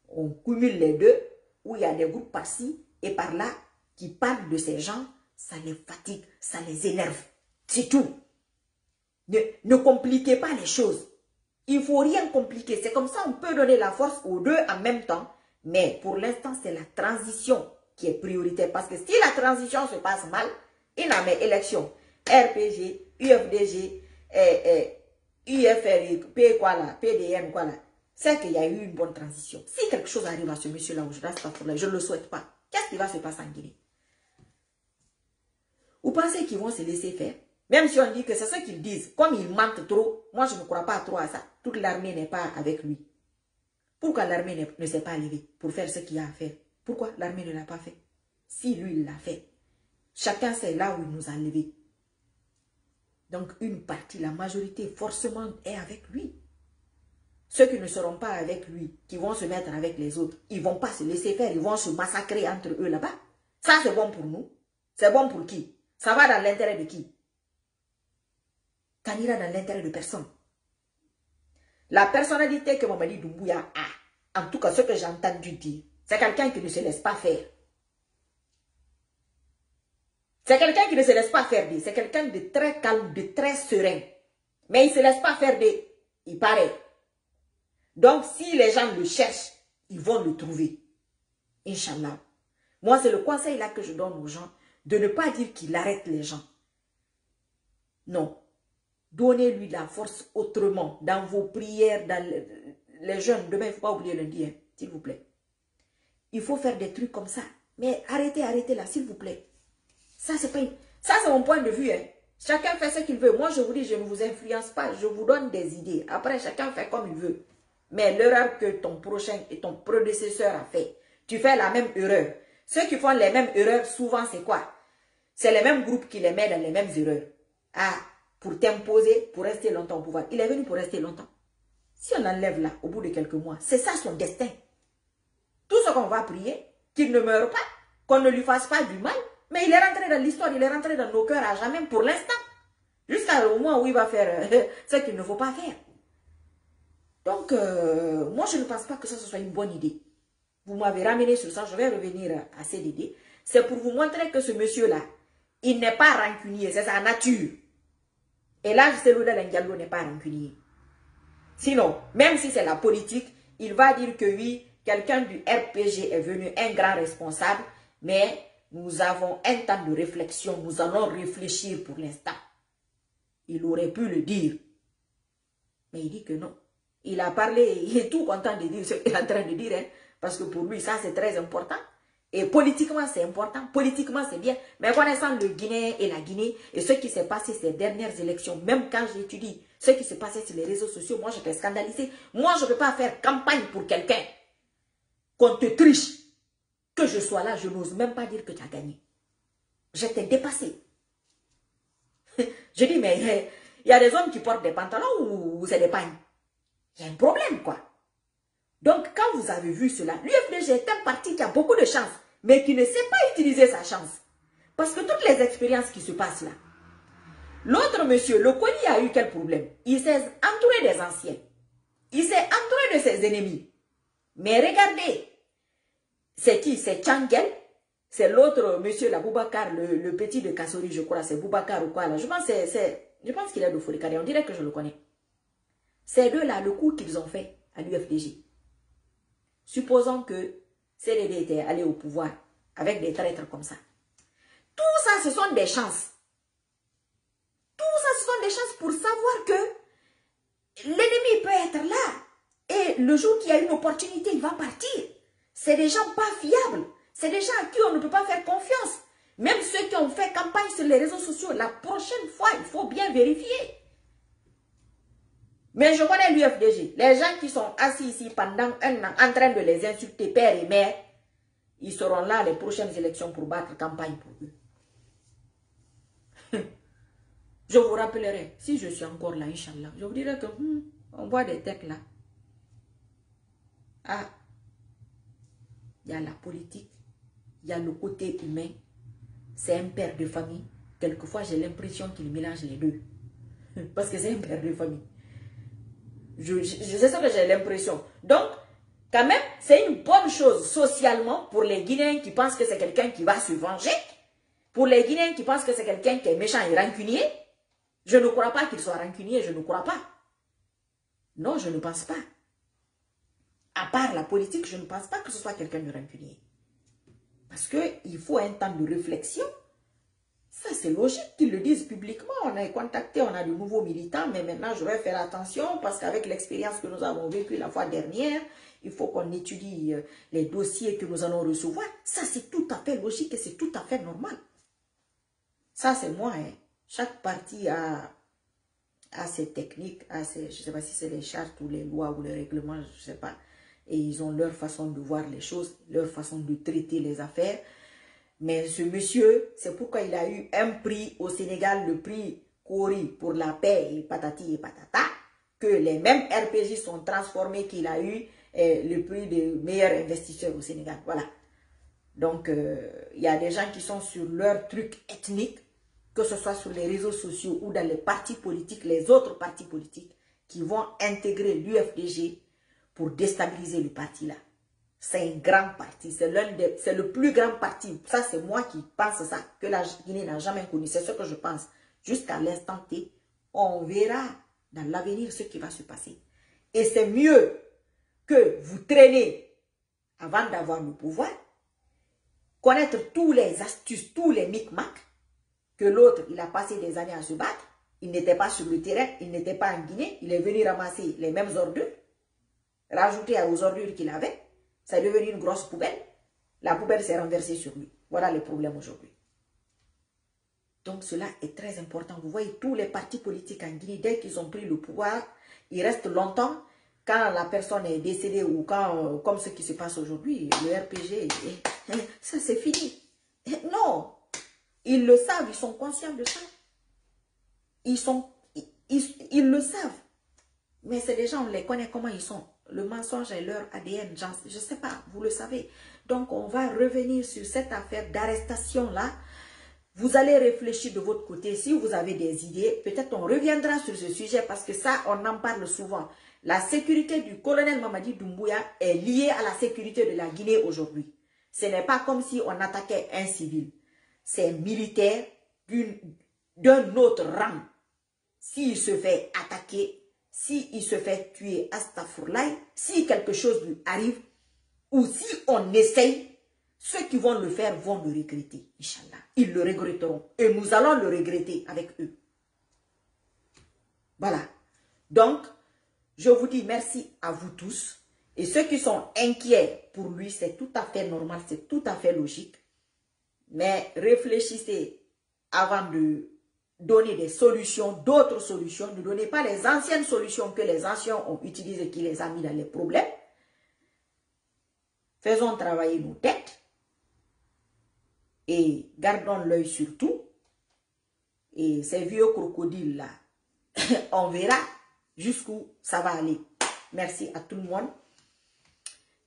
On cumule les deux, où il y a des groupes par-ci et par-là qui parlent de ces gens, ça les fatigue, ça les énerve. C'est tout. Ne compliquez pas les choses. Il ne faut rien compliquer. C'est comme ça on peut donner la force aux deux en même temps. Mais pour l'instant, c'est la transition qui est prioritaire. Parce que si la transition se passe mal, il y a mes élections. RPG, UFDG, UFRI, PDM, quoi là. C'est qu'il y a eu une bonne transition. Si quelque chose arrive à ce monsieur-là, je ne le souhaite pas. Qu'est-ce qui va se passer en Guinée? Vous pensez qu'ils vont se laisser faire? Même si on dit que c'est ce qu'ils disent. Comme ils mentent trop, moi je ne crois pas trop à ça. Toute l'armée n'est pas avec lui. Pourquoi l'armée ne s'est pas levée pour faire ce qu'il y a à faire? Pourquoi l'armée ne l'a pas fait? Si lui, il l'a fait. Chacun sait là où il nous a levés. Donc une partie, la majorité, forcément est avec lui. Ceux qui ne seront pas avec lui, qui vont se mettre avec les autres, ils ne vont pas se laisser faire, ils vont se massacrer entre eux là-bas. Ça, c'est bon pour nous. C'est bon pour qui? Ça va dans l'intérêt de qui? Ça n'ira dans l'intérêt de personne. La personnalité que Mamadi Doumbouya a, en tout cas ce que j'ai entendu dire, c'est quelqu'un qui ne se laisse pas faire. C'est quelqu'un qui ne se laisse pas faire. C'est quelqu'un de très calme, de très serein. Mais il ne se laisse pas faire il paraît. Donc si les gens le cherchent, ils vont le trouver. Inch'Allah. Moi c'est le conseil là que je donne aux gens, de ne pas dire qu'il arrête les gens. Non. Donnez-lui la force autrement, dans vos prières, dans les jeunes. Demain, il ne faut pas oublier lundi, hein, s'il vous plaît. Il faut faire des trucs comme ça. Mais arrêtez là, s'il vous plaît. Ça, c'est mon point de vue. Hein. Chacun fait ce qu'il veut. Moi, je vous dis, je ne vous influence pas. Je vous donne des idées. Après, chacun fait comme il veut. Mais l'erreur que ton prochain et ton prédécesseur a fait, tu fais la même erreur. Ceux qui font les mêmes erreurs, souvent, c'est quoi? C'est les mêmes groupes qui les mettent dans les mêmes erreurs. Pour t'imposer, pour rester longtemps au pouvoir. Il est venu pour rester longtemps. Si on l'enlève là, au bout de quelques mois, c'est ça son destin. Tout ce qu'on va prier, qu'il ne meure pas, qu'on ne lui fasse pas du mal, mais il est rentré dans l'histoire, il est rentré dans nos cœurs à jamais pour l'instant. Jusqu'au moment où il va faire ce qu'il ne faut pas faire. Donc, moi je ne pense pas que ça ce soit une bonne idée. Vous m'avez ramené sur ça, je vais revenir à CDD. C'est pour vous montrer que ce monsieur-là, il n'est pas rancunier, c'est sa nature. Et là, Cellula Lendialo n'est pas rancunier. Sinon, même si c'est la politique, il va dire que oui, quelqu'un du RPG est venu un grand responsable, mais nous avons un temps de réflexion, nous allons réfléchir pour l'instant. Il aurait pu le dire. Mais il dit que non. Il a parlé, il est tout content de dire ce qu'il est en train de dire, hein, parce que pour lui, ça c'est très important. Et politiquement, c'est important. Politiquement, c'est bien. Mais connaissant le Guinéen et la Guinée, et ce qui s'est passé ces dernières élections, même quand j'étudie ce qui se passait sur les réseaux sociaux, moi j'étais scandalisée. Moi je ne peux pas faire campagne pour quelqu'un. Qu'on te triche. Que je sois là, je n'ose même pas dire que tu as gagné. J'étais dépassée. Je dis, mais il y a des hommes qui portent des pantalons ou c'est des pagnes. Il y a un problème, quoi. Donc, quand vous avez vu cela, l'UFDG est un parti qui a beaucoup de chance, mais qui ne sait pas utiliser sa chance. Parce que toutes les expériences qui se passent là, l'autre monsieur, le Kony a eu quel problème? Il s'est entouré des anciens. Il s'est entouré de ses ennemis. Mais regardez, c'est qui? C'est Tchangel. C'est l'autre monsieur, la Boubacar, le petit de Kassori, je crois. C'est Boubacar ou quoi là. Je pense qu'il est de Folikade. On dirait que je le connais. Ces deux-là, le coup qu'ils ont fait à l'UFDG. Supposons que CDD était allé au pouvoir avec des traîtres comme ça. Tout ça, ce sont des chances. Tout ça, ce sont des chances pour savoir que l'ennemi peut être là. Et le jour qu'il y a une opportunité, il va partir. C'est des gens pas fiables. C'est des gens à qui on ne peut pas faire confiance. Même ceux qui ont fait campagne sur les réseaux sociaux, la prochaine fois, il faut bien vérifier. Mais je connais l'UFDG. Les gens qui sont assis ici pendant un an en train de les insulter, père et mère, ils seront là les prochaines élections pour battre campagne pour eux. Je vous rappellerai, si je suis encore là, Inch'Allah, je vous dirai que on voit des têtes là. Ah, il y a la politique, il y a le côté humain. C'est un père de famille. Quelquefois, j'ai l'impression qu'il mélange les deux. Parce que c'est un père de famille. Je sais ce que j'ai l'impression. Donc, quand même, c'est une bonne chose socialement pour les Guinéens qui pensent que c'est quelqu'un qui va se venger. Pour les Guinéens qui pensent que c'est quelqu'un qui est méchant et rancunier. Je ne crois pas qu'il soit rancunier, je ne crois pas. Non, je ne pense pas. À part la politique, je ne pense pas que ce soit quelqu'un de rancunier. Parce qu'il faut un temps de réflexion. Ça, c'est logique qu'ils le disent publiquement. On a contacté, on a de nouveaux militants, mais maintenant, je vais faire attention parce qu'avec l'expérience que nous avons vécue la fois dernière, il faut qu'on étudie les dossiers que nous allons recevoir. Ça, c'est tout à fait logique et c'est tout à fait normal. Ça, c'est moi. Hein. Chaque parti a ses techniques, je ne sais pas si c'est les chartes ou les lois ou les règlements, je ne sais pas. Et ils ont leur façon de voir les choses, leur façon de traiter les affaires. Mais ce monsieur, c'est pourquoi il a eu un prix au Sénégal, le prix Kori pour la paix et patati et patata, que les mêmes RPG sont transformés qu'il a eu le prix de meilleur investisseur au Sénégal. Voilà. Donc, il y a des gens qui sont sur leur truc ethnique, que ce soit sur les réseaux sociaux ou dans les partis politiques, les autres partis politiques, qui vont intégrer l'UFDG pour déstabiliser le parti là. C'est un grand parti, c'est le plus grand parti. Ça, c'est moi qui pense ça, que la Guinée n'a jamais connu. C'est ce que je pense. Jusqu'à l'instant T, on verra dans l'avenir ce qui va se passer. Et c'est mieux que vous traînez avant d'avoir le pouvoir, connaître tous les astuces, tous les micmacs, que l'autre, il a passé des années à se battre. Il n'était pas sur le terrain, il n'était pas en Guinée. Il est venu ramasser les mêmes ordures, rajouter aux ordures qu'il avait. Ça est devenu une grosse poubelle. La poubelle s'est renversée sur lui. Voilà le problème aujourd'hui. Donc cela est très important. Vous voyez, tous les partis politiques en Guinée, dès qu'ils ont pris le pouvoir, ils restent longtemps. Quand la personne est décédée ou quand, comme ce qui se passe aujourd'hui, le RPG, ça c'est fini. Non, ils le savent, ils sont conscients de ça. Ils le savent. Mais c'est des gens, on les connaît comment ils sont. Le mensonge est leur ADN, je ne sais pas, vous le savez. Donc, on va revenir sur cette affaire d'arrestation-là. Vous allez réfléchir de votre côté. Si vous avez des idées, peut-être on reviendra sur ce sujet parce que ça, on en parle souvent. La sécurité du colonel Mamadi Doumbouya est liée à la sécurité de la Guinée aujourd'hui. Ce n'est pas comme si on attaquait un civil. C'est un militaire d'un autre rang. S'il se fait attaquer, s'il se fait tuer, astaghfirullah, si quelque chose lui arrive, ou si on essaye, ceux qui vont le faire vont le regretter, Inch'Allah. Ils le regretteront. Et nous allons le regretter avec eux. Voilà. Donc, je vous dis merci à vous tous. Et ceux qui sont inquiets pour lui, c'est tout à fait normal, c'est tout à fait logique. Mais réfléchissez avant de donner des solutions, d'autres solutions. Ne donnez pas les anciennes solutions que les anciens ont utilisées et qui les a mis dans les problèmes. Faisons travailler nos têtes et gardons l'œil sur tout. Et ces vieux crocodiles-là, on verra jusqu'où ça va aller. Merci à tout le monde.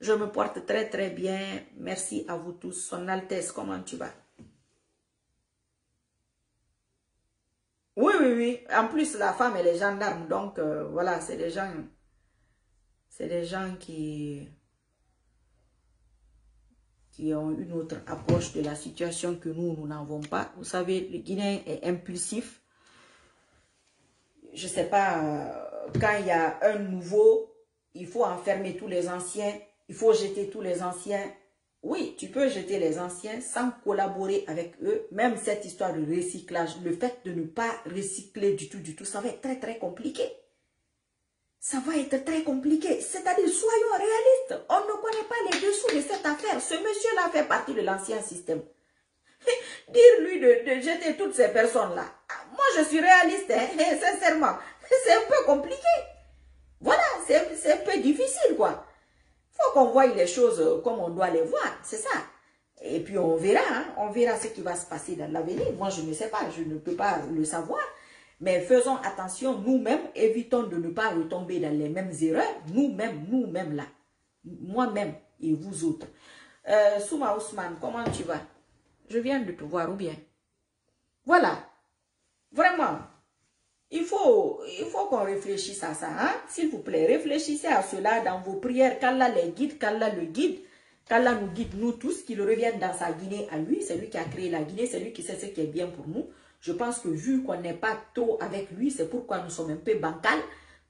Je me porte très très bien. Merci à vous tous. Son Altesse, comment tu vas? Oui, oui, oui. En plus, la femme, elle est gendarme. Donc, voilà, c'est des gens qui ont une autre approche de la situation que nous n'avons pas. Vous savez, le Guinéen est impulsif. Je ne sais pas, quand il y a un nouveau, il faut enfermer tous les anciens, il faut jeter tous les anciens. Oui, tu peux jeter les anciens sans collaborer avec eux. Même cette histoire de recyclage, le fait de ne pas recycler du tout, ça va être très très compliqué. Ça va être très compliqué. C'est-à-dire, soyons réalistes. On ne connaît pas les dessous de cette affaire. Ce monsieur-là fait partie de l'ancien système. Dire-lui de jeter toutes ces personnes-là. Moi, je suis réaliste, hein, sincèrement. C'est un peu compliqué. Voilà, c'est un peu difficile, quoi. Il faut qu'on voie les choses comme on doit les voir, c'est ça. Et puis, on verra, hein, on verra ce qui va se passer dans l'avenir. Moi, je ne sais pas, je ne peux pas le savoir. Mais faisons attention, nous-mêmes, évitons de ne pas retomber dans les mêmes erreurs. Nous-mêmes là. Moi-même et vous autres. Souma Ousmane, comment tu vas? Je viens de te voir ou bien? Voilà. Vraiment. Il faut qu'on réfléchisse à ça. Hein? S'il vous plaît, réfléchissez à cela dans vos prières. Qu'Allah les guide, qu'Allah le guide. Qu'Allah nous guide, nous tous, qu'il revienne dans sa Guinée à lui. C'est lui qui a créé la Guinée, c'est lui qui sait ce qui est bien pour nous. Je pense que vu qu'on n'est pas trop avec lui, c'est pourquoi nous sommes un peu bancals.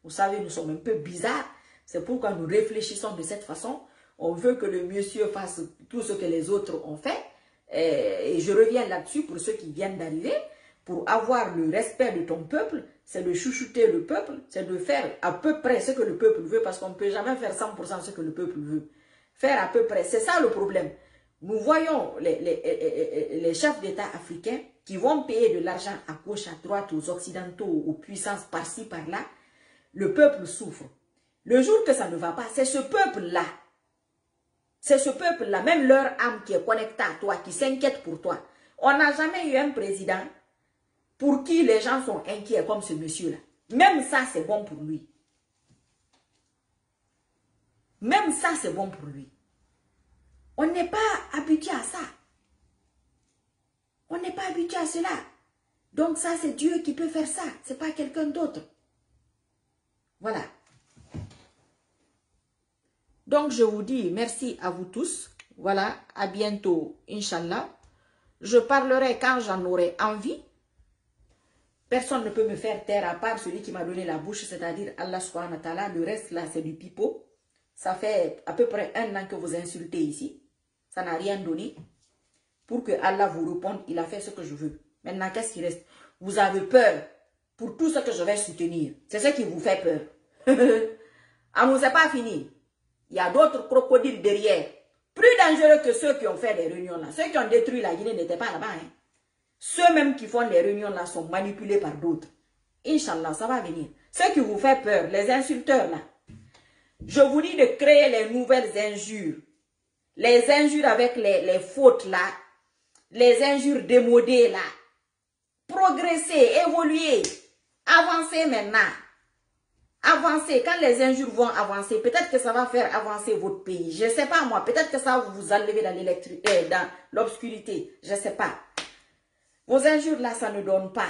Vous savez, nous sommes un peu bizarres. C'est pourquoi nous réfléchissons de cette façon. On veut que le monsieur fasse tout ce que les autres ont fait. Et je reviens là-dessus pour ceux qui viennent d'arriver. Pour avoir le respect de ton peuple, c'est de chouchouter le peuple, c'est de faire à peu près ce que le peuple veut, parce qu'on ne peut jamais faire 100% ce que le peuple veut. Faire à peu près, c'est ça le problème. Nous voyons les chefs d'État africains qui vont payer de l'argent à gauche, à droite, aux occidentaux, aux puissances par-ci, par-là. Le peuple souffre. Le jour que ça ne va pas, c'est ce peuple-là. C'est ce peuple-là, même leur âme qui est connectée à toi, qui s'inquiète pour toi. On n'a jamais eu un président pour qui les gens sont inquiets comme ce monsieur-là. Même ça, c'est bon pour lui. Même ça, c'est bon pour lui. On n'est pas habitué à ça. On n'est pas habitué à cela. Donc ça, c'est Dieu qui peut faire ça. Ce n'est pas quelqu'un d'autre. Voilà. Donc, je vous dis merci à vous tous. Voilà, à bientôt, Inch'Allah. Je parlerai quand j'en aurai envie. Personne ne peut me faire taire à part celui qui m'a donné la bouche, c'est-à-dire Allah subhanahu wa ta'ala. Le reste, là, c'est du pipeau. Ça fait à peu près 1 an que vous insultez ici. Ça n'a rien donné. Pour que Allah vous réponde, il a fait ce que je veux. Maintenant, qu'est-ce qui reste? Vous avez peur pour tout ce que je vais soutenir. C'est ce qui vous fait peur. Ah, nous, c'est pas fini. Il y a d'autres crocodiles derrière. Plus dangereux que ceux qui ont fait des réunions là. Ceux qui ont détruit la Guinée n'étaient pas là-bas. Hein. Ceux-mêmes qui font les réunions là sont manipulés par d'autres. Inch'Allah, ça va venir. Ceux qui vous font peur, les insulteurs là. Je vous dis de créer les nouvelles injures. Les injures avec les fautes là. Les injures démodées là. Progresser, évoluer. Avancer maintenant. Avancer. Quand les injures vont avancer, peut-être que ça va faire avancer votre pays. Je ne sais pas moi. Peut-être que ça va vous enlever dans l'obscurité. Je ne sais pas. Vos injures là, ça ne donne pas.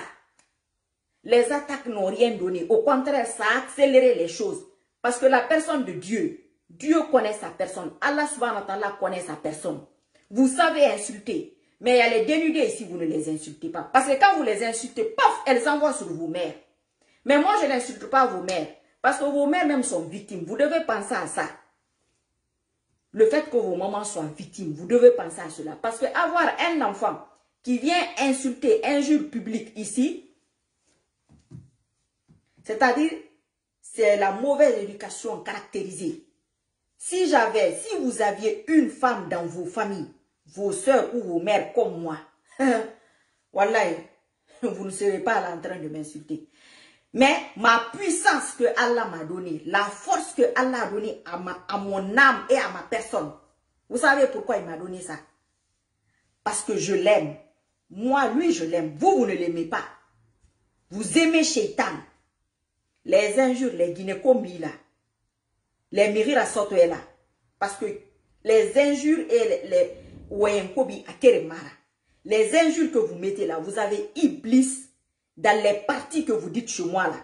Les attaques n'ont rien donné. Au contraire, ça a accéléré les choses. Parce que la personne de Dieu, Dieu connaît sa personne. Allah subhanahu wa ta'ala connaît sa personne. Vous savez insulter. Mais il y a les dénudés si vous ne les insultez pas. Parce que quand vous les insultez, paf, elles envoient sur vos mères. Mais moi, je n'insulte pas vos mères. Parce que vos mères même sont victimes. Vous devez penser à ça. Le fait que vos mamans soient victimes, vous devez penser à cela. Parce que avoir un enfant qui vient insulter, injure publique ici, c'est-à-dire, c'est la mauvaise éducation caractérisée. Si vous aviez une femme dans vos familles, vos soeurs ou vos mères comme moi, wallahi, vous ne serez pas là en train de m'insulter. Mais ma puissance que Allah m'a donnée, la force que Allah a donnée à mon âme et à ma personne, vous savez pourquoi il m'a donné ça? Parce que je l'aime. Moi, lui, je l'aime. Vous, vous ne l'aimez pas. Vous aimez Shaitan. Les injures, les gynécombis là. Les mirira soto là. Parce que les injures et les wayenkobi à Keremara. Les injures que vous mettez là, vous avez Iblis dans les parties que vous dites chez moi là.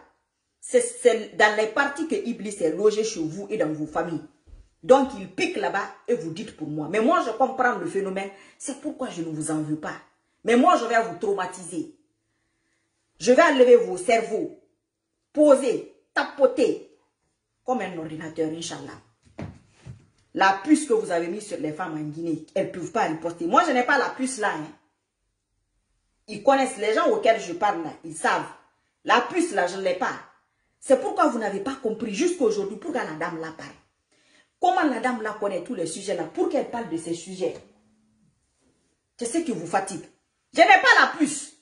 C'est dans les parties que Iblis est logé chez vous et dans vos familles. Donc il pique là-bas et vous dites pour moi. Mais moi je comprends le phénomène. C'est pourquoi je ne vous en veux pas. Mais moi je vais vous traumatiser. Je vais enlever vos cerveaux. Poser, tapoter. Comme un ordinateur, Inch'Allah. La puce que vous avez mise sur les femmes en Guinée, elles ne peuvent pas riposter. Moi je n'ai pas la puce là. Hein. Ils connaissent les gens auxquels je parle là. Ils savent. La puce là, je ne l'ai pas. C'est pourquoi vous n'avez pas compris jusqu'à aujourd'hui pourquoi la dame là parle. Comment la dame là connaît tous les sujets là pour qu'elle parle de ces sujets. C'est ce qui vous fatigue. Je n'ai pas la puce.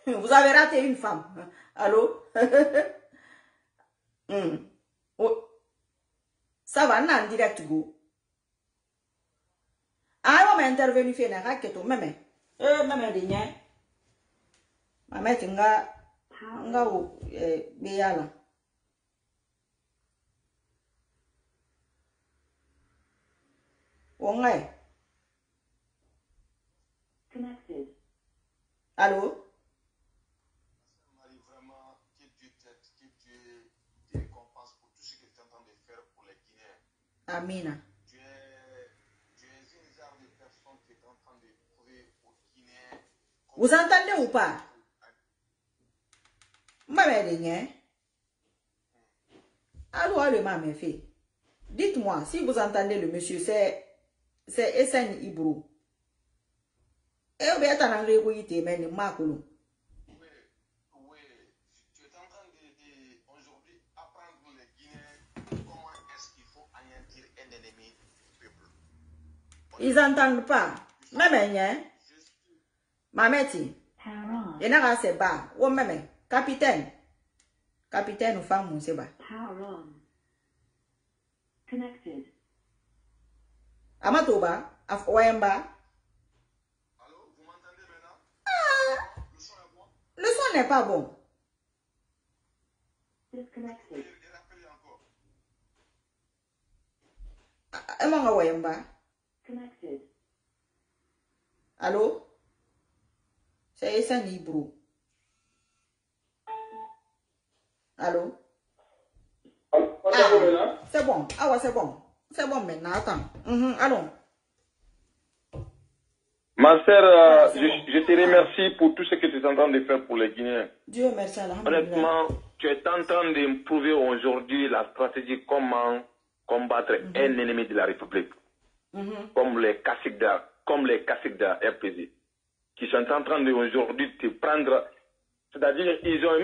Vous avez raté une femme. Allô? Oh. Ça va, on est en direct go. Ah, on m'a intervenu fait une raquette au même. Même des niens. Ma mère tinga o beyala. Ongai. Connected. Allô? Marie, vraiment, que Dieu t'aide, que Dieu te récompense pour tout ce que tu es en train de faire pour les Guinéens. Amina. Tu es une genre de personne qui est en train de prouver aux Guinéens. Vous entendez ou pas? Allô, allô, ma fait. Dites-moi, si vous entendez le monsieur, c'est Esen Ibro. Et vous êtes en anglais, vous êtes en Makolo. Oui, tu es en train de aujourd'hui apprendre les Guinéens comment est-ce qu'il faut anéantir un ennemi du peuple. Ils n'entendent pas. Même, ma mère, et n'a pas bas. Ou même, capitaine. Capitaine ou femme, c'est bas. Power on. Connected. Amatoba, Wemba. Allô, vous m'entendez maintenant? Le son est bon? Le son n'est pas bon. Disconnected. Et rappelez encore. Emma Wemba. Connected. Allô? C'est Esen Ibro. Allô? Ah, c'est bon. Ah ouais, c'est bon. C'est bon maintenant. Attends. Allons. Ma sœur, c'est je te remercie pour tout ce que tu es en train de faire pour les Guinéens. Dieu merci. Alhamdulillah. Honnêtement, tu es en train de prouver aujourd'hui la stratégie comment combattre un ennemi de la République. Comme les Kassigda, RPZ, qui sont en train de aujourd'hui te prendre, c'est-à-dire ils ont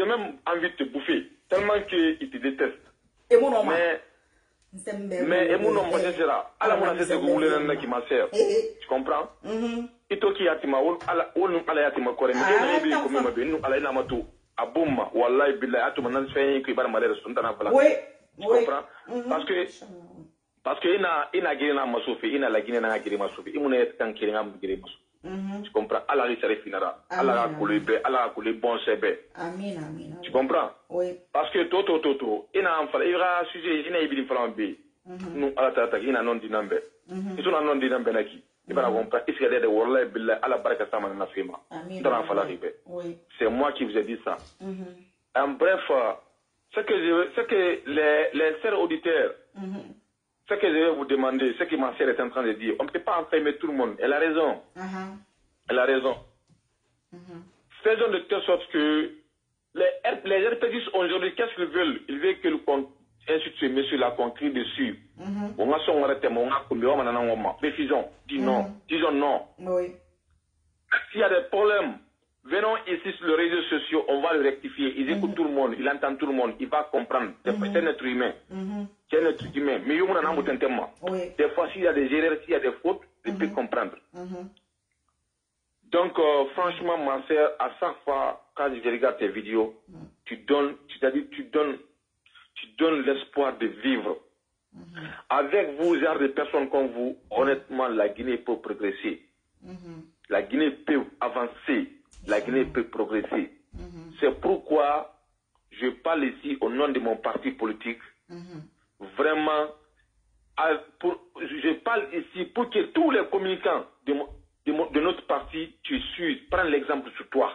même envie de te bouffer, tellement qu'ils te détestent. Et mon nom, mais et mon nom, moi, c'est là. Alors, moi, c'est ce que vous voulez là qui m'a servi. Tu comprends? Et toi qui as dit, ala ya tima kore, mais il y a comme ma benu, ala ina matu, abouma, wallahi billah, atu manan fait que bar malheur sont dans la oui, tu comprends? Parce que ina giri na masufi, ina la Guinée na giri masufi, imuna est kan kiri ngam giri masufi. Tu comprends? Allah il serait finira. Allah a coulé bé, Allah a coulé bon sebe. Amin, amin. Tu comprends? Oui. Parce que toto, ina en fala, il y aura sujet, ina ibili fala bé. Nous, Allah tata, ina non dinambe. Ils sont non dinambe naki. Il va comprendre. Ici, il y a des wallahi billah, Allah baraka sama na fima. Dans en fala ribé. C'est moi qui vous ai dit ça. En bref, ce que les sœurs auditeurs, ce que je vais vous demander, ce que ma sœur est en train de dire, on ne peut pas enfermer tout le monde. Elle a raison. Elle a raison. Faisons de telle sorte que les RPGistes aujourd'hui, qu'est-ce qu'ils veulent? Ils veulent que ainsi de ce monsieur-là qu'on crie dessus. On a son arrêté, on a combien, on a un mais disons non. Oui. S'il y a des problèmes, venons ici sur les réseaux sociaux, on va le rectifier. Il écoute tout le monde, il entend tout le monde, il va comprendre. C'est un être humain. C'est un être humain. Mais il y a un tellement. Des fois, s'il y a des erreurs, s'il y a des fautes, il peut comprendre. Donc, franchement, ma sœur, à chaque fois, quand je regarde tes vidéos, tu donnes l'espoir de vivre. Avec vous, genre de personnes comme vous, honnêtement, la Guinée peut progresser. La Guinée peut avancer. La Guinée peut progresser. C'est pourquoi je parle ici au nom de mon parti politique. Vraiment, je parle ici pour que tous les communicants de notre parti, tu suives, prends l'exemple sur toi.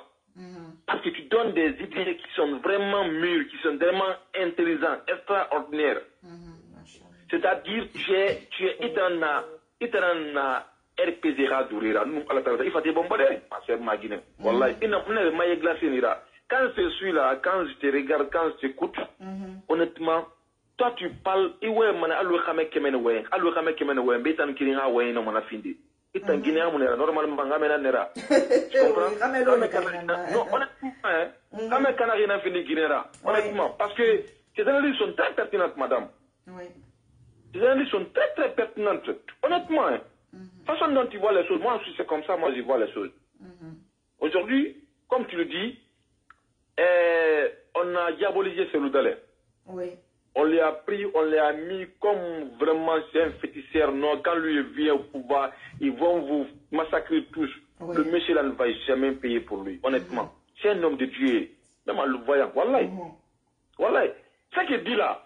Parce que tu donnes des idées qui sont vraiment mûres, qui sont vraiment intelligentes, extraordinaires. C'est-à-dire, tu es itana RPZ Radurira, nous, à la table, il faut te bombarder, ma sœur Maguine. Wallah, il n'a pas de maille glacée, Nira. Quand je suis là, quand je te regarde, quand je t'écoute, honnêtement, toi tu parles, et ouais, man, allo kame kemen ouais, betan kiringa ouais, non, mana findi. Et un Guinéen, normalement, ngamena nera. Tu comprends? Non, honnêtement, kame kanarina fini Guinéra. Honnêtement, parce que ces analyses sont très pertinentes, madame. Ces analyses sont très très pertinentes. Honnêtement, façon dont tu vois les choses, moi aussi c'est comme ça, moi j'y vois les choses. Aujourd'hui, comme tu le dis, on a diabolisé Cellou Dalein. On l'a pris, on l'a mis comme vraiment c'est un féticheur. Non, quand lui vient au pouvoir, ils vont vous massacrer tous. Le monsieur là ne va jamais payer pour lui, honnêtement. C'est un homme de Dieu, même en le voyant. Wallah. Wallah. Ce qu'il dit là,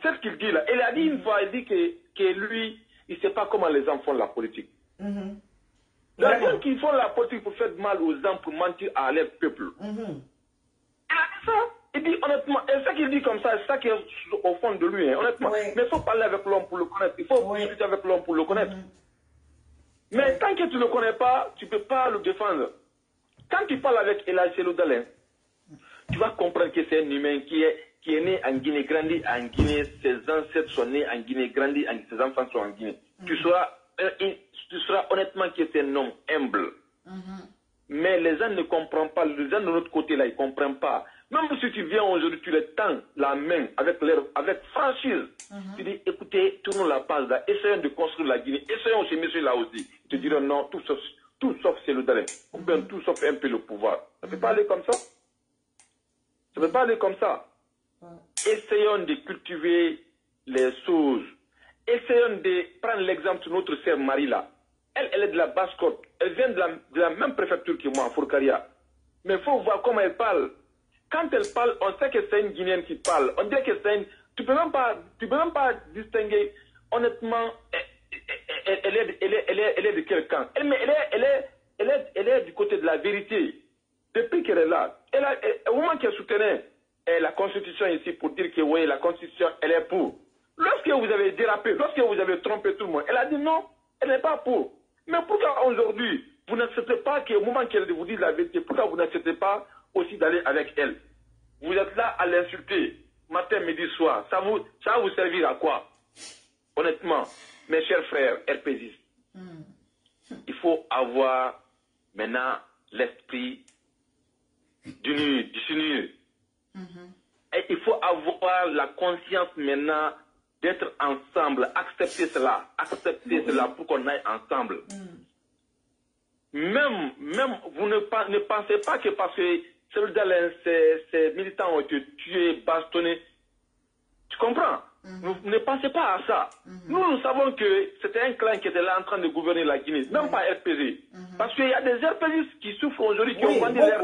il a dit une fois, il dit que lui, il ne sait pas comment les gens font la politique. Les gens qui font la politique pour faire mal aux gens, pour mentir à leur peuple. Il a dit ça. Il dit honnêtement, et ce qu'il dit comme ça, c'est ça qui est au fond de lui, hein, honnêtement. Mais il faut parler avec l'homme pour le connaître. Il faut discuter avec l'homme pour le connaître. Mais tant que tu ne le connais pas, tu ne peux pas le défendre. Quand tu parles avec Elhadji Cellou Dalein, tu vas comprendre que c'est un humain qui est né en Guinée, grandi en Guinée, ses ancêtres sont nés en Guinée, grandi en Guinée, ses enfants sont en Guinée. Tu sauras honnêtement que c'est un homme humble. Mais les gens ne comprennent pas, les gens de notre côté là, ils ne comprennent pas. Même si tu viens aujourd'hui, tu les tends la main avec franchise. Tu dis, écoutez, tournons la page là, essayons de construire la Guinée, essayons chez monsieur là aussi. Ils te diront non, tout sauf Cellou Dalein, ou bien tout sauf un peu le pouvoir. Ça ne peut pas aller comme ça. Ça ne peut pas aller comme ça. Essayons de cultiver les choses. Essayons de prendre l'exemple de notre sœur Marie là. Elle est de la Basse-Côte. Elle vient de la même préfecture que moi, Fourcaria. Mais il faut voir comment elle parle. Quand elle parle, on sait que c'est une Guinéenne qui parle. On dirait que c'est une... Tu peux même pas distinguer, honnêtement, elle est de quel camp. Elle est du côté de la vérité. Depuis qu'elle est là, au moment qu'elle soutenait la Constitution ici pour dire que oui, la Constitution, elle est pour. Lorsque vous avez dérapé, lorsque vous avez trompé tout le monde, elle a dit non, elle n'est pas pour. Mais pourquoi aujourd'hui, vous n'acceptez pas qu'au moment qu'elle vous dit la vérité, pourquoi vous n'acceptez pas aussi d'aller avec elle? Vous êtes là à l'insulter, matin, midi, soir. Ça va vous servir à quoi? Honnêtement, mes chers frères RPZistes, il faut avoir maintenant l'esprit d'unir. Et il faut avoir la conscience maintenant d'être ensemble, accepter cela pour qu'on aille ensemble. Même vous ne pensez pas que parce que Cellou Dalein, ces militants ont été tués, bastonnés. Tu comprends? Vous ne pensez pas à ça. Nous savons que c'était un clan qui était là en train de gouverner la Guinée, même pas RPG. Parce qu'il y a des RPG qui souffrent aujourd'hui, qui ont vendu leur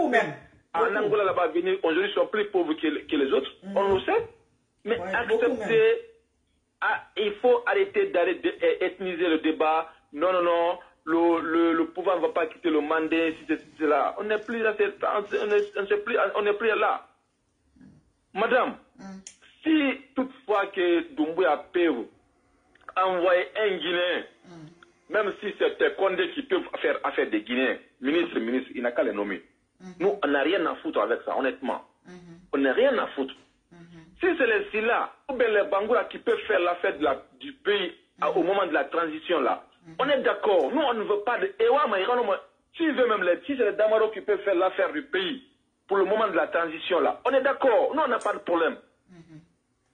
en Angola là-bas, aujourd'hui sont plus pauvres que les autres. On le sait. Mais accepter, il faut arrêter d'ethniser le débat. Non. Le pouvoir ne va pas quitter le mandat, si c'est là. On n'est plus là. Madame, si toutefois que Doumbouya peut envoyer un Guinéen, même si c'était Condé qui peut faire affaire des Guinéens, ministre, il n'a qu'à les nommer. Nous, on n'a rien à foutre avec ça, honnêtement. On n'a rien à foutre. Si c'est les Silla, ou bien les Bangoura qui peuvent faire l'affaire du pays au moment de la transition là, on est d'accord. Nous, on ne veut pas de... Si c'est les Damaro qui peuvent faire l'affaire du pays pour le moment de la transition là, on est d'accord. Nous, on n'a pas de problème.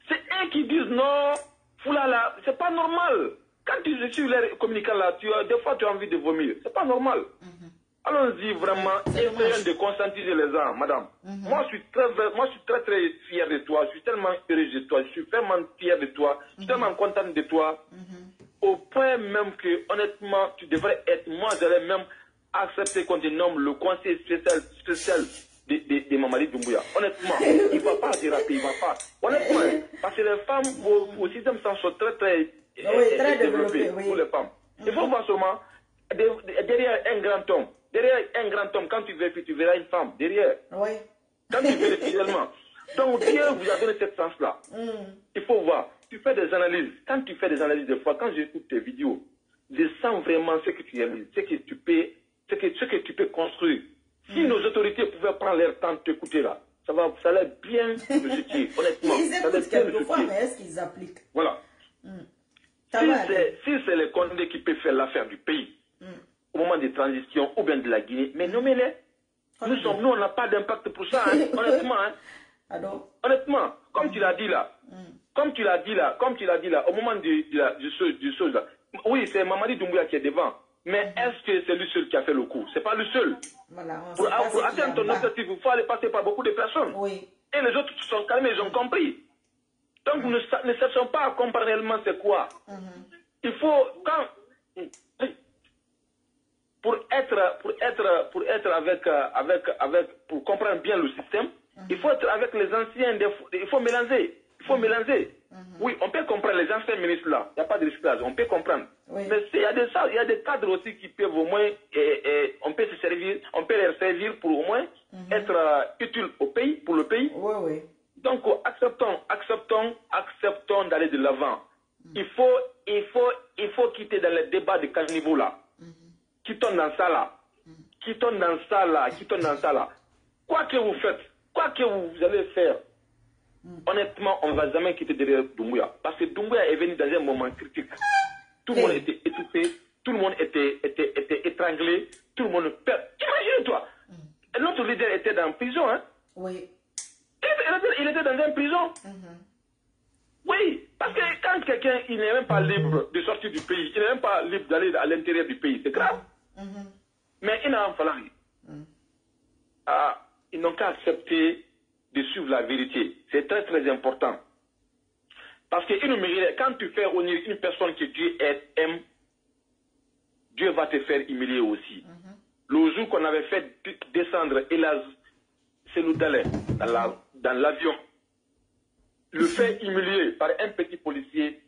C'est eux qui disent non, Foulala, c'est pas normal. Quand tu suis les communicants là, des fois tu as envie de vomir. C'est pas normal. Allons-y vraiment, essayons de conscientiser les gens, madame. Moi, je suis très fier de toi. Je suis tellement heureux de toi. Je suis vraiment fier de toi. Je suis tellement content de toi. Au point même que, honnêtement, tu devrais être, moi, j'allais même accepter qu'on te nomme le conseil spécial de Mamadi Doumbouya. Honnêtement, il ne va pas déraper, il ne va pas. Honnêtement, parce que les femmes au système sont très développées pour les femmes. Il faut voir seulement, derrière un grand homme, quand tu vérifies, tu verras une femme derrière. Oui. Quand tu vérifies réellement. Donc Dieu vous a donné cette chance-là. Il faut voir. Tu fais des analyses. Quand tu fais des analyses de fois, quand j'écoute tes vidéos, je sens vraiment ce que tu réalises, ce que tu peux construire. Si nos autorités pouvaient prendre leur temps de t'écouter là, ça allait bien le soutenir, honnêtement. Ils écoutent quelquefois, mais est-ce qu'ils appliquent? Voilà. Si c'est les Condés qui peuvent faire l'affaire du pays, au moment de transition ou bien de la Guinée, mais nommez-les. Nous, on n'a pas d'impact pour ça, hein, honnêtement. Hein. Honnêtement, comme tu l'as dit là, au moment du chose là, oui, c'est Mamadi Doumbouya qui est devant, mais est-ce que c'est lui seul qui a fait le coup? C'est pas lui seul. Voilà, pour atteindre ton objectif, il faut aller passer par beaucoup de personnes. Oui. Et les autres se sont calmés, ils ont compris. Donc, ne cherchons pas à comprendre réellement c'est quoi. Il faut, pour comprendre bien le système, il faut être avec les anciens, il faut mélanger. Oui, on peut comprendre les anciens ministres là, il n'y a pas de recyclage, on peut comprendre. Oui. Mais il y a des cadres aussi qui peuvent au moins, on peut les servir pour au moins être utiles au pays, pour le pays. Oui. Donc, acceptons d'aller de l'avant. Il faut quitter dans les débats de caniveau là. Quittons dans ça là. Quoi que vous faites, quoi que vous allez faire, honnêtement, on ne va jamais quitter derrière Doumbouya. Parce que Doumbouya est venu dans un moment critique. Tout le monde était étouffé, tout le monde était étranglé, tout le monde perd. Imagine-toi, notre leader était en prison, hein? Oui. Il était dans une prison. Oui, parce que quand quelqu'un il n'est même pas libre de sortir du pays, il n'est même pas libre d'aller à l'intérieur du pays, c'est grave. Mais il n'a pas fallu. Ils n'ont qu'à accepter de suivre la vérité. C'est très très important. Parce que quand tu fais honneur une personne que Dieu aime, Dieu va te faire humilier aussi. Le jour qu'on avait fait descendre Elaz Seloudalé dans l'avion, le fait humilier par un petit policier,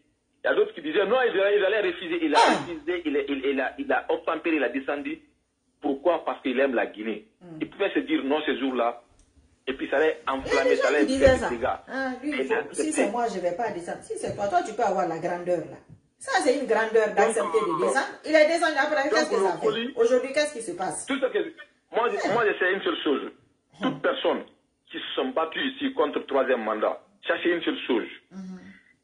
il y a d'autres qui disaient non, il allait refuser. Il a refusé, il a obtempéré, il a descendu. Pourquoi? Parce qu'il aime la Guinée. Il pouvait se dire non ce jour-là, et puis ça allait enflammer, ça allait faire des dégâts. Si c'est moi, je ne vais pas descendre. Si c'est toi, tu peux avoir la grandeur là. Ça, c'est une grandeur d'accepter de descendre. Il est descendu après, qu'est-ce que ça fait? Aujourd'hui, qu'est-ce qui se passe? Moi, je sais une seule chose. Toute personne qui se sont battues ici contre le 3e mandat, sachez une seule chose.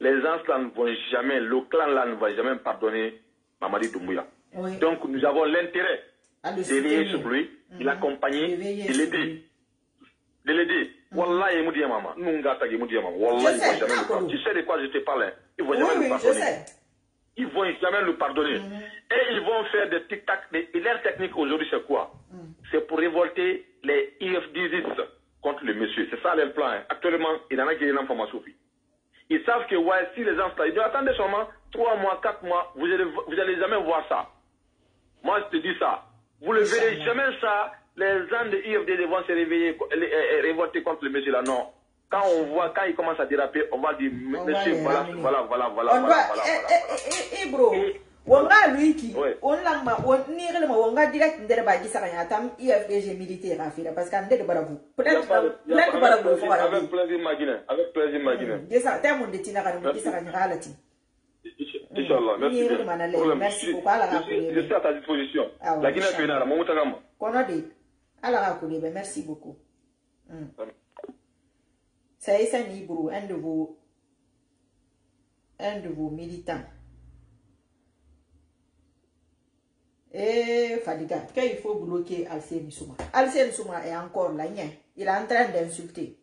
Les gens là ne vont jamais, le clan là ne va jamais pardonner Mamadi Doumbouya. Oui. Donc nous avons l'intérêt de veiller sur lui, de l'accompagner, de l'aider. De l'aider. Wallah, il me dit maman. Nous gâtons, il me dit maman. Wallah, il ne va jamais le pardonner. Tu sais de quoi je te parle? Ils ne vont jamais le pardonner. Ils ne vont jamais le pardonner. Et ils vont faire des tic-tac. Leur technique aujourd'hui, c'est quoi? C'est pour révolter les IFDZ contre le monsieur. C'est ça leur plan. Actuellement, il y en a qui sont en formation. Ils savent que ouais, si les gens ils disent attendez seulement 3 mois, 4 mois, vous allez jamais voir ça. Moi, je te dis ça. Vous ne verrez jamais ça. Les gens de IFDD vont se réveiller, révolter contre le monsieur là. Non. Quand il commence à déraper, on va dire monsieur, voilà. Bro. On va lui qui, on va direct IFDG militaire à faire parce qu'on est de Barabou. Peut-être Barabou. Avec plaisir, Magina. Avec plaisir, Magina. Inch'Allah, merci beaucoup. Je suis à ta disposition. La Guinée est là, mon moutagama. Merci beaucoup. C'est ça, Nibou, un de vos militants. Et Fadiga, quand il faut bloquer Alcéne Souma. Alcéne Souma est encore là, il est en train d'insulter.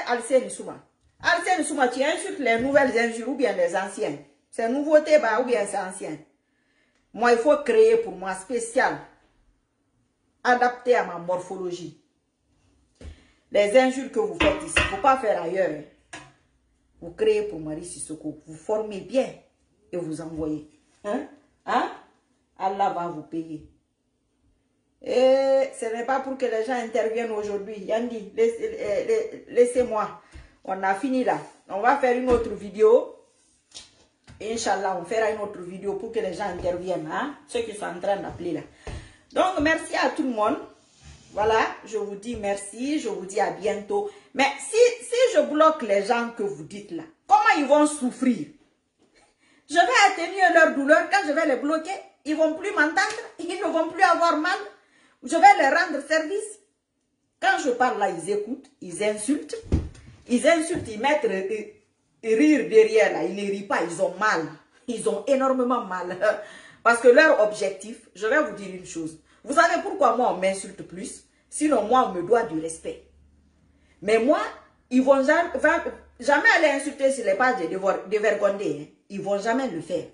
Alcéne Souma. Alcéne Souma, tu insultes les nouvelles injures ou bien les anciennes. C'est nouveauté ou bien c'est ancien. Moi, il faut créer pour moi spécial adapté à ma morphologie. Les injures que vous faites ici, il ne faut pas faire ailleurs. Hein. Vous créez pour Marie Sissoko, vous formez bien et vous envoyez. Hein? Hein? Allah va vous payer. Et ce n'est pas pour que les gens interviennent aujourd'hui. Yandi, laissez-moi. On a fini là. On va faire une autre vidéo. Inch'Allah, on fera une autre vidéo pour que les gens interviennent. Hein? Ceux qui sont en train d'appeler là. Donc, merci à tout le monde. Voilà, je vous dis merci. Je vous dis à bientôt. Mais si je bloque les gens que vous dites là, comment ils vont souffrir? Je vais atténuer leur douleur. Quand je vais les bloquer, ils ne vont plus m'entendre. Ils ne vont plus avoir mal. Je vais leur rendre service. Quand je parle là, ils écoutent, ils insultent. Ils insultent, ils mettent rire derrière là. Ils ne rient pas, ils ont mal. Ils ont énormément mal. Parce que leur objectif, je vais vous dire une chose. Vous savez pourquoi moi on m'insulte plus? Sinon moi on me doit du respect. Mais moi, ils vont jamais aller insulter sur les pages de Vergondé. Hein. Ils vont jamais le faire.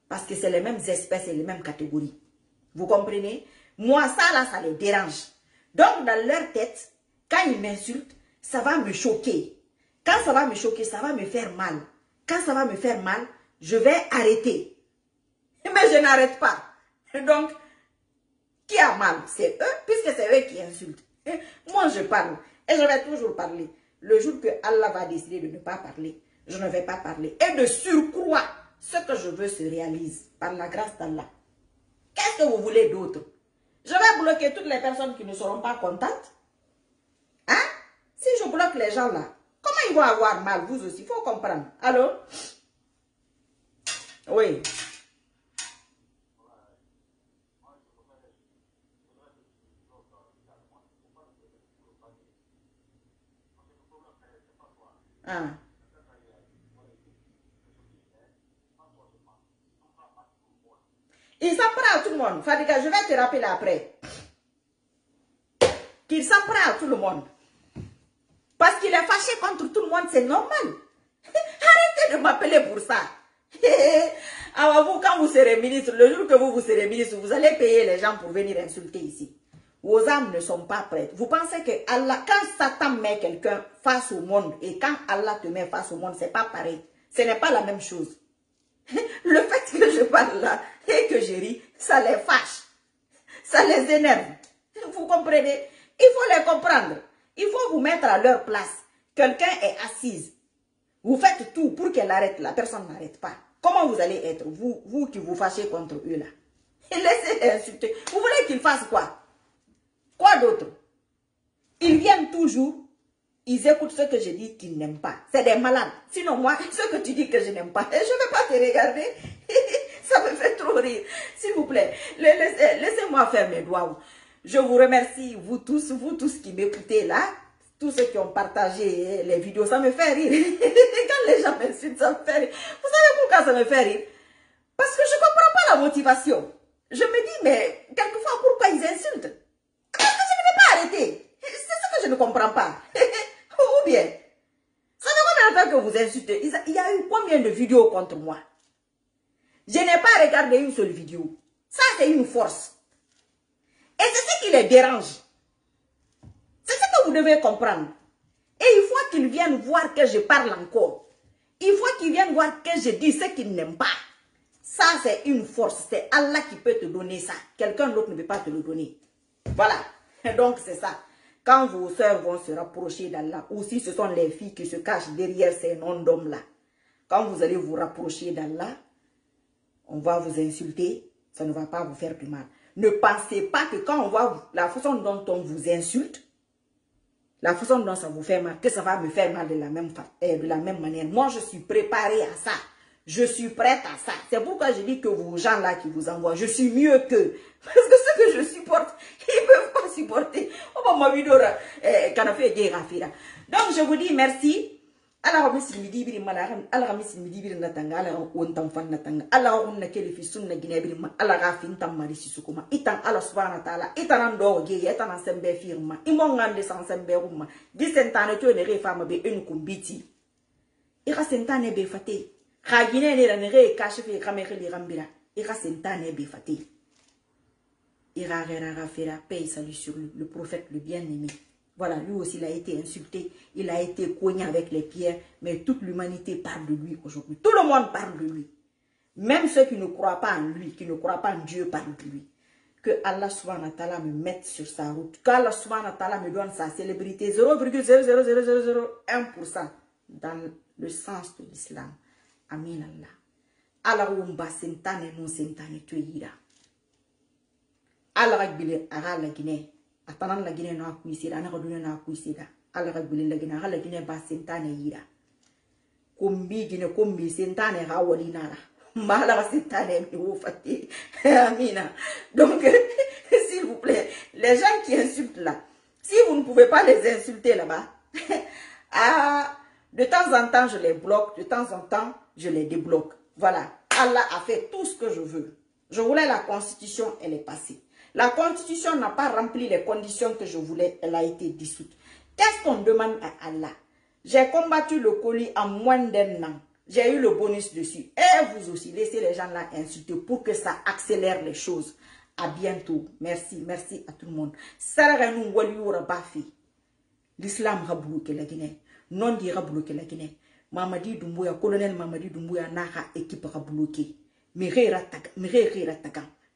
Parce que c'est les mêmes espèces et les mêmes catégories. Vous comprenez? Moi, ça là, ça les dérange. Donc, dans leur tête, quand ils m'insultent, ça va me choquer. Quand ça va me choquer, ça va me faire mal. Quand ça va me faire mal, je vais arrêter. Mais je n'arrête pas. Donc, qui a mal? C'est eux, puisque c'est eux qui insultent. Moi, je parle. Et je vais toujours parler. Le jour que Allah va décider de ne pas parler, je ne vais pas parler. Et de surcroît, ce que je veux se réalise par la grâce d'Allah. Qu'est-ce que vous voulez d'autre? Je vais bloquer toutes les personnes qui ne seront pas contentes. Hein? Si je bloque les gens là, comment ils vont avoir mal? Vous aussi, il faut comprendre. Allô? Oui. Ah. Il s'en prend à tout le monde. Fadiga, je vais te rappeler après. Qu'il s'en prend à tout le monde. Parce qu'il est fâché contre tout le monde, c'est normal. Arrêtez de m'appeler pour ça. Alors vous, quand vous serez ministre, le jour que vous serez ministre, vous allez payer les gens pour venir insulter ici. Vos âmes ne sont pas prêtes. Vous pensez que Allah, quand Satan met quelqu'un face au monde et quand Allah te met face au monde, c'est pas pareil. Ce n'est pas la même chose. Le fait que je parle là et que je ris, ça les fâche. Ça les énerve. Vous comprenez? Il faut les comprendre. Il faut vous mettre à leur place. Quelqu'un est assise. Vous faites tout pour qu'elle arrête. La personne n'arrête pas. Comment vous allez être, vous qui vous fâchez contre eux là? Laissez-les insulter. Vous voulez qu'ils fassent quoi? Quoi d'autre? Ils viennent toujours. Ils écoutent ce que je dis qu'ils n'aiment pas. C'est des malades. Sinon, moi, ce que tu dis que je n'aime pas, je ne vais pas te regarder. Ça me fait trop rire. S'il vous plaît, laissez-moi faire mes doigts. Je vous remercie, vous tous qui m'écoutez là. Tous ceux qui ont partagé les vidéos, ça me fait rire. Quand les gens m'insultent, ça me fait rire. Vous savez pourquoi ça me fait rire? Parce que je ne comprends pas la motivation. Je me dis, mais quelquefois, pourquoi ils insultent? Parce que je ne vais pas arrêter. C'est ce que je ne comprends pas. Ou bien, ça fait combien de temps que vous insultez? Il y a eu combien de vidéos contre moi? Je n'ai pas regardé une seule vidéo. Ça, c'est une force. Et c'est ce qui les dérange. C'est ce que vous devez comprendre. Et il faut qu'ils viennent voir que je parle encore. Il faut qu'ils viennent voir que je dis ce qu'ils n'aiment pas. Ça, c'est une force. C'est Allah qui peut te donner ça. Quelqu'un d'autre ne peut pas te le donner. Voilà. Donc, c'est ça. Quand vos sœurs vont se rapprocher d'Allah, ou si ce sont les filles qui se cachent derrière ces noms d'hommes-là, quand vous allez vous rapprocher d'Allah, on va vous insulter, ça ne va pas vous faire du mal. Ne pensez pas que quand on voit la façon dont on vous insulte, la façon dont ça vous fait mal, que ça va me faire mal de la même manière. Moi, je suis préparée à ça. Je suis prête à ça. C'est pourquoi je dis que vous gens là qui vous envoient, je suis mieux qu'eux. Parce que ce que je supporte, ils ne peuvent pas supporter. Donc, je vous dis merci. Allah misli midi biri mala Allah misli midi biri natanga Allah wontam fan natanga Allah wonna kele fi sunna gine biri ma Allah ga fin tam mari sisukuma itan Allah subhanahu wa ta'ala itanan do ge yetanan sembe firma imongande san sembe rumma disentane to ne refama be en kumbiti ira sentane be fate khagine ne ne re kashifi kamekeli rambira ira sentane be fate paix et salut sur lui, le prophète, le bien-aimé. Voilà, lui aussi, il a été insulté, il a été cogné avec les pierres, mais toute l'humanité parle de lui aujourd'hui. Tout le monde parle de lui. Même ceux qui ne croient pas en lui, qui ne croient pas en Dieu, parlent de lui. Que Allah subhanahu wa ta'ala me mette sur sa route. Qu'Allah subhanahu wa ta'ala me donne sa célébrité 0,00001% dans le sens de l'islam. Amin Allah. Allah umba sentane non sentane tuira. Allah ragbile ara la Guinée. Atanan la Guinée na kuisida na kaduna na kuisida. Allah ragbile la Guinée ara la Guinée ba sentane yira. Kombi Guinée kombi sentane rawali nara. Mala sentane mi fati. Amina. Donc s'il vous plaît, les gens qui insultent là, si vous ne pouvez pas les insulter là-bas, de temps en temps je les bloque, de temps en temps je les débloque. Voilà. Allah a fait tout ce que je veux. Je voulais la constitution, elle est passée. La constitution n'a pas rempli les conditions que je voulais, elle a été dissoute. Qu'est-ce qu'on demande à Allah? J'ai combattu le colis en moins d'1 an. J'ai eu le bonus dessus. Et vous aussi, laissez les gens là insulter pour que ça accélère les choses. À bientôt. Merci, merci à tout le monde. L'islam a bloqué la Guinée. Non dit a bloqué la Guinée. Mamadi Doumbouya, colonel Mamadi Doumbouya n'a équipe à bloquer. Mire Rataga,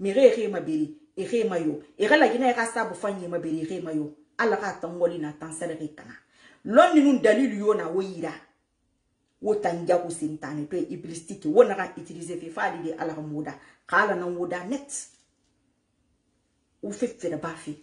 Mire Mabiri, Ere Mayo, Ere la Guinée Rasta Bufani Mabiri, Ere Mayo, Alara Tangoli na Tansere Kana. L'on nous dalil yona Wira. Wotanga ou Sintane, peu iblistique, Wonara utilisé Fifali de Alamoda, Kala na Woda net. Ou fait de Bafi.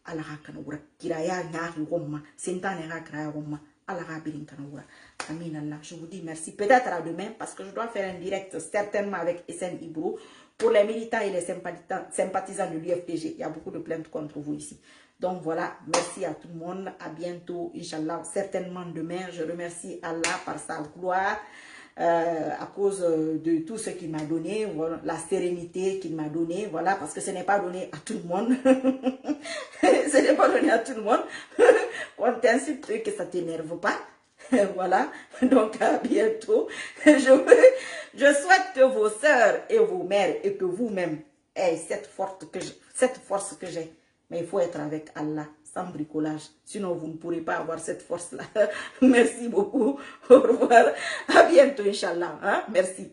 Alara Kanura, Kiraya Yari Roma, Sintane Rakra Roma. Amin Allah, je vous dis merci. Peut-être à demain parce que je dois faire un direct certainement avec SN Ibro pour les militants et les sympathisants de l'UFDG. Il y a beaucoup de plaintes contre vous ici. Donc voilà, merci à tout le monde. À bientôt, Inch'Allah. Certainement demain, je remercie Allah par sa gloire à cause de tout ce qu'il m'a donné, voilà, la sérénité qu'il m'a donné, voilà, parce que ce n'est pas donné à tout le monde. Ce n'est pas donné à tout le monde. On t'insulte que ça t'énerve pas. Voilà, donc à bientôt. Je souhaite que vos sœurs et vos mères et que vous-même ayez cette force que j'ai. Mais il faut être avec Allah, sans bricolage. Sinon, vous ne pourrez pas avoir cette force-là. Merci beaucoup. Au revoir. À bientôt, Inch'Allah. Hein? Merci.